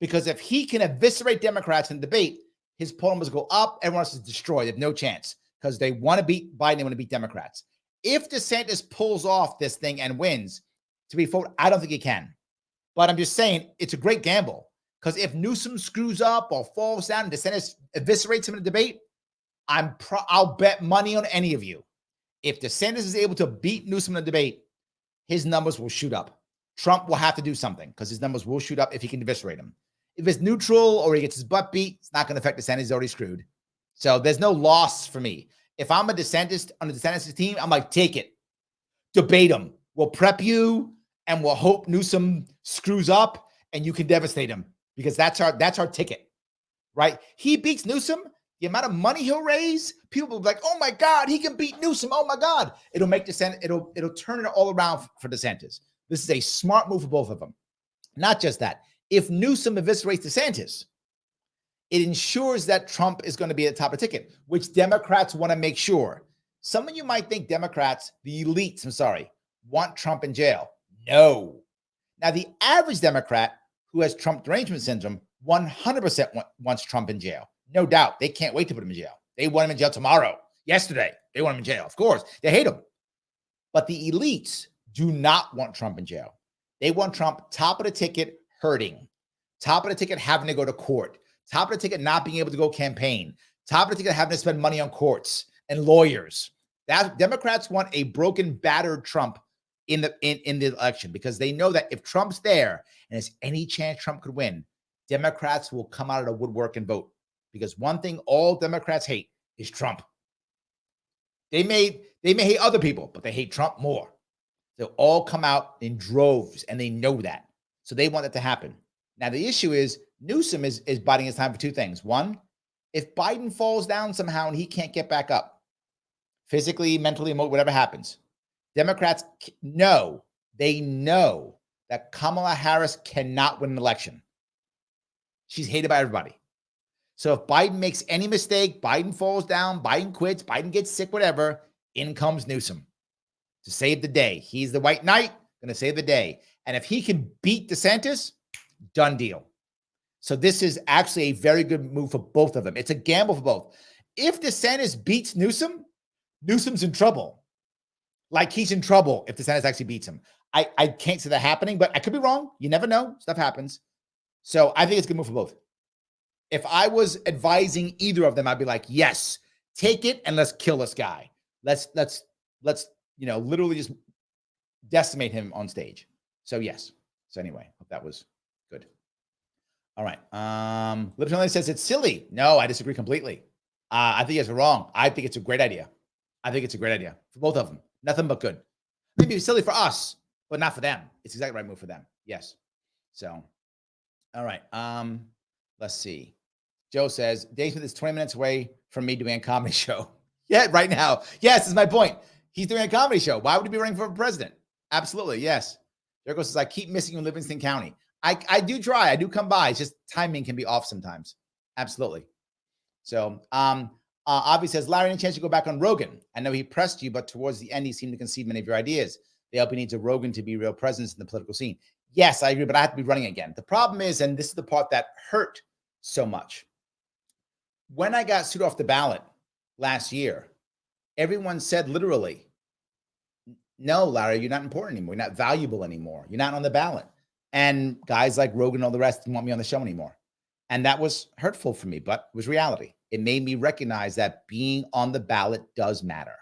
Because if he can eviscerate Democrats in debate, his poll numbers go up, everyone else is destroyed. They have no chance because they want to beat Biden, they want to beat Democrats. If DeSantis pulls off this thing and wins, to be forward, I don't think he can. But I'm just saying it's a great gamble because if Newsom screws up or falls down and DeSantis eviscerates him in a debate, I'll bet money on any of you. If DeSantis is able to beat Newsom in a debate, his numbers will shoot up. Trump will have to do something because his numbers will shoot up if he can eviscerate him. If it's neutral or he gets his butt beat, it's not going to affect DeSantis. He's already screwed. So there's no loss for me. If I'm a DeSantis on the DeSantis team, I'm like, take it. Debate him. We'll prep you and we'll hope Newsom screws up and you can devastate him because that's our ticket, right? He beats Newsom. The amount of money he'll raise, people will be like, oh my God, he can beat Newsom. Oh my God. It'll make DeSantis, it'll turn it all around for DeSantis. This is a smart move for both of them. Not just that. If Newsom eviscerates DeSantis, it ensures that Trump is going to be at the top of the ticket, which Democrats want to make sure. Some of you might think Democrats, the elites, want Trump in jail. No. Now, the average Democrat who has Trump derangement syndrome 100% wants Trump in jail. No doubt. They can't wait to put him in jail. They want him in jail tomorrow. Yesterday, they want him in jail. Of course, they hate him. But the elites do not want Trump in jail. They want Trump top of the ticket hurting, top of the ticket having to go to court, Top of the ticket, not being able to go campaign. Top of the ticket, having to spend money on courts and lawyers. That Democrats want a broken, battered Trump in the election, because they know that if Trump's there and there's any chance Trump could win, Democrats will come out of the woodwork and vote. Because one thing all Democrats hate is Trump. They may hate other people, but they hate Trump more. They'll all come out in droves, and they know that. So they want that to happen. Now, the issue is Newsom is biding his time for two things. One, if Biden falls down somehow and he can't get back up, physically, mentally, whatever happens, Democrats know that Kamala Harris cannot win an election. She's hated by everybody. So if Biden makes any mistake, Biden falls down, Biden quits, Biden gets sick, whatever, in comes Newsom to save the day. He's the white knight, going to save the day. And if he can beat DeSantis, done deal. So this is actually a very good move for both of them. It's a gamble for both. If DeSantis beats Newsom, Newsom's in trouble. Like, he's in trouble if DeSantis actually beats him. I can't see that happening, but I could be wrong. You never know. Stuff happens. So I think it's a good move for both. If I was advising either of them, I'd be like, yes, take it and let's kill this guy. Let's literally just decimate him on stage. So yes. So anyway, hope that was good. All right. Lipton says it's silly. No, I disagree completely. I think it's wrong. I think it's a great idea. I think it's a great idea for both of them. Nothing but good. Maybe it's silly for us, but not for them. It's exactly the right move for them. Yes. So, all right. Let's see. Joe says, Dave Smith is 20 minutes away from me doing a comedy show. Yeah, right now. Yes, is my point. He's doing a comedy show. Why would he be running for president? Absolutely, yes. Jericho says, I keep missing you in Livingston County. I do try. I do come by. It's just timing can be off sometimes. Absolutely. So, Avi says, Larry, any chance you go back on Rogan? I know he pressed you, but towards the end, he seemed to concede many of your ideas. The LP needs a Rogan to be a real presence in the political scene. Yes, I agree, but I have to be running again. The problem is, and this is the part that hurt so much. When I got sued off the ballot last year, everyone said literally, no, Larry, you're not important anymore. You're not valuable anymore. You're not on the ballot. And guys like Rogan and all the rest didn't want me on the show anymore. And that was hurtful for me, but it was reality. It made me recognize that being on the ballot does matter.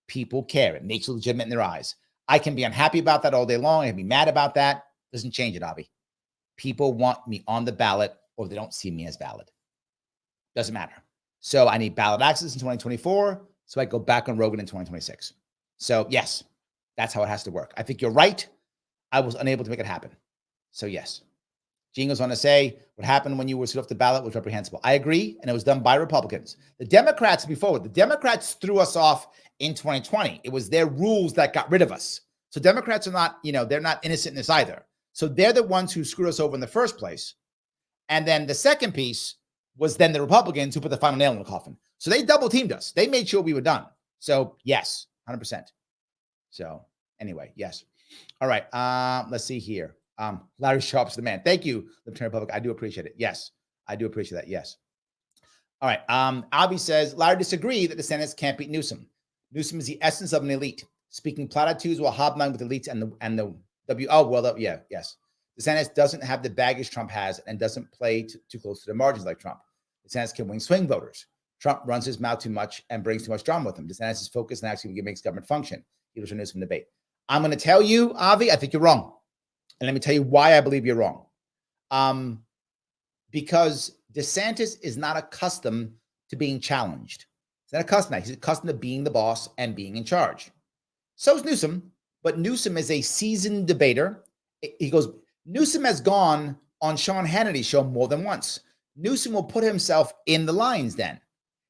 People care. It makes it legitimate in their eyes. I can be unhappy about that all day long. I can be mad about that. Doesn't change it, Avi. People want me on the ballot, or they don't see me as valid. Doesn't matter. So I need ballot access in 2024, so I go back on Rogan in 2026. So yes, that's how it has to work. I think you're right. I was unable to make it happen. So yes. Gene goes on to say, what happened when you were sued off the ballot was reprehensible. I agree, and it was done by Republicans. The Democrats, the Democrats threw us off in 2020. It was their rules that got rid of us. So Democrats are not, they're not innocent in this either. So they're the ones who screwed us over in the first place. And then the second piece was then the Republicans who put the final nail in the coffin. So they double teamed us. They made sure we were done. So yes, 100%. So anyway, yes. All right. Let's see here. Larry Sharp's the man. Thank you, Libertarian Republic. I do appreciate it. Yes, I do appreciate that. Yes. All right. Avi says, Larry disagreed that the Senate can't beat Newsom. Newsom is the essence of an elite, speaking platitudes while hobnobbing with elites and the W. Oh, well, yeah, yes. The Senate doesn't have the baggage Trump has and doesn't play too close to the margins like Trump. The Senate can win swing voters. Trump runs his mouth too much and brings too much drama with him. The Senate is focused and actually makes government function. He was Newsom debate. I'm going to tell you, Avi, I think you're wrong. And let me tell you why I believe you're wrong. Because DeSantis is not accustomed to being challenged. He's not accustomed to that. He's accustomed to being the boss and being in charge. So is Newsom, but Newsom is a seasoned debater. Newsom has gone on Sean Hannity's show more than once. Newsom will put himself in the lion's den.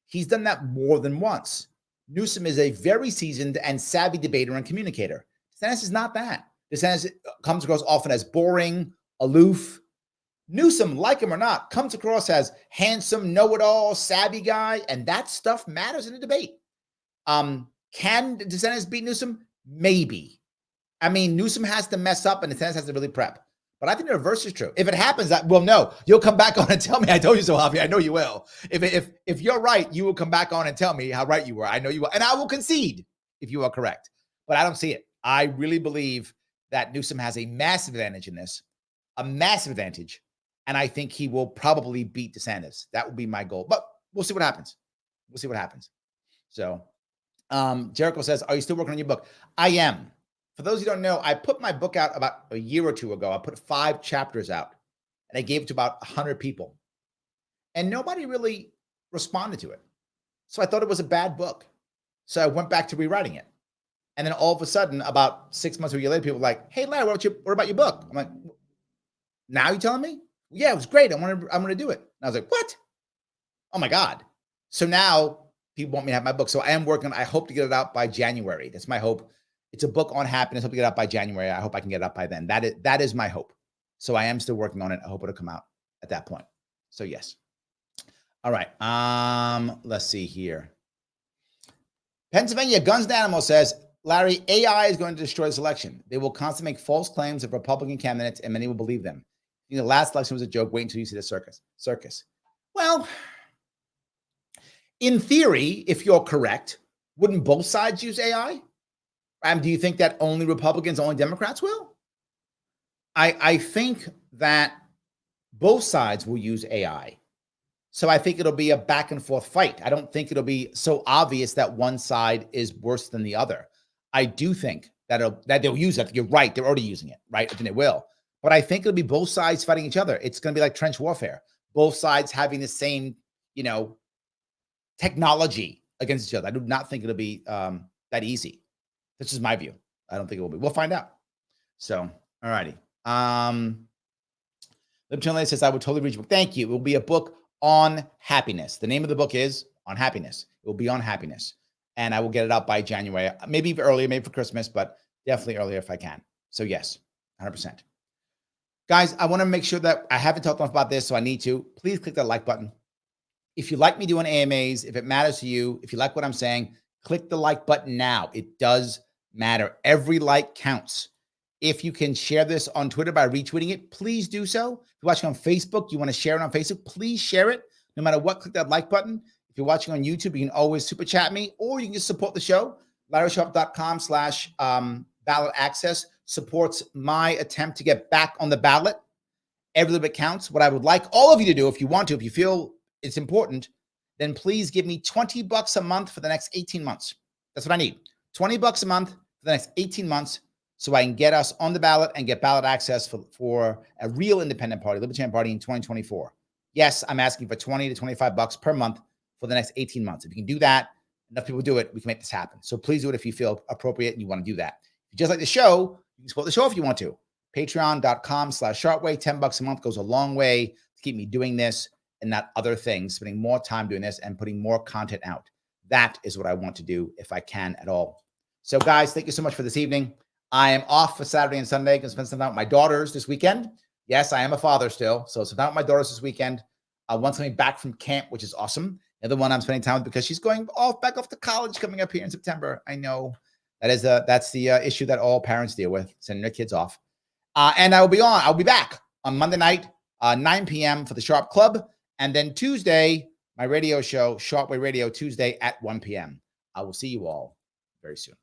He's done that more than once. Newsom is a very seasoned and savvy debater and communicator. DeSantis is not that. DeSantis comes across often as boring, aloof. Newsom, like him or not, comes across as handsome, know-it-all, savvy guy, and that stuff matters in a debate. Can DeSantis beat Newsom? Maybe. I mean, Newsom has to mess up and DeSantis has to really prep. But I think the reverse is true. If it happens, well, no, you'll come back on and tell me I told you so, Javi. I know you will. If you're right, you will come back on and tell me how right you were. I know you will. And I will concede if you are correct. But I don't see it. I really believe that Newsom has a massive advantage in this, a massive advantage. And I think he will probably beat DeSantis. That would be my goal. But we'll see what happens. We'll see what happens. So Jericho says, are you still working on your book? I am. For those who don't know, I put my book out about a year or two ago. I put 5 chapters out, and I gave it to about 100 people. And nobody really responded to it. So I thought it was a bad book. So I went back to rewriting it. And then all of a sudden, about 6 months or a year later, people were like, hey, Larry, what about your book? I'm like, now you telling me? Yeah, it was great. I'm gonna do it. And I was like, what? Oh my God. So now people want me to have my book. So I am working. I hope to get it out by January. That's my hope. It's a book on happiness. I hope to get it out by January. I hope I can get it out by then. That is my hope. So I am still working on it. I hope it'll come out at that point. So yes. All right. Let's see here. Pennsylvania Guns and Animals says, Larry, AI is going to destroy this election. They will constantly make false claims of Republican candidates, and many will believe them. The last election was a joke. Wait until you see the circus. Well, in theory, if you're correct, wouldn't both sides use AI? Do you think that only Republicans, only Democrats will? I think that both sides will use AI. So I think it'll be a back and forth fight. I don't think it'll be so obvious that one side is worse than the other. I do think that they'll use it. You're right. They're already using it, right? I think they will. But I think it'll be both sides fighting each other. It's going to be like trench warfare. Both sides having the same, technology against each other. I do not think it'll be that easy. This is my view. I don't think it will be. We'll find out. So, all righty. Libertarian says, I would totally read your book. Thank you. It will be a book on happiness. The name of the book is On Happiness. It will be on happiness. And I will get it out by January. Maybe earlier, maybe for Christmas, but definitely earlier if I can. So yes, 100%. Guys, I want to make sure that I haven't talked enough about this, so I need to. Please click that like button. If you like me doing AMAs, if it matters to you, if you like what I'm saying, click the like button now. It does matter. Every like counts. If you can share this on Twitter by retweeting it, please do so. If you're watching on Facebook, you want to share it on Facebook, please share it. No matter what, click that like button. If you're watching on YouTube, you can always super chat me, or you can just support the show. LarrySharpe.com/ballot access supports my attempt to get back on the ballot. Every little bit counts. What I would like all of you to do, if you want to, if you feel it's important, then please give me $20 a month for the next 18 months. That's what I need. $20 a month for the next 18 months so I can get us on the ballot and get ballot access for a real independent party, Libertarian Party in 2024. Yes, I'm asking for $20 to $25 per month for the next 18 months. If you can do that, enough people do it, we can make this happen. So please do it if you feel appropriate and you want to do that. If you just like the show, you can support the show if you want to. Patreon.com/Sharpway, $10 a month goes a long way to keep me doing this and not other things, spending more time doing this and putting more content out. That is what I want to do if I can at all. So guys, thank you so much for this evening. I am off for Saturday and Sunday. Going to spend some time with my daughters this weekend. Yes, I am a father still. So some time with my daughters this weekend. One's coming back from camp, which is awesome. The other one I'm spending time with because she's going back off to college coming up here in September. I know that's the issue that all parents deal with, sending their kids off. And I'll be back on Monday night, 9 p.m. for the Sharp Club. And then Tuesday, my radio show, Sharpway Radio, Tuesday at 1 p.m. I will see you all very soon.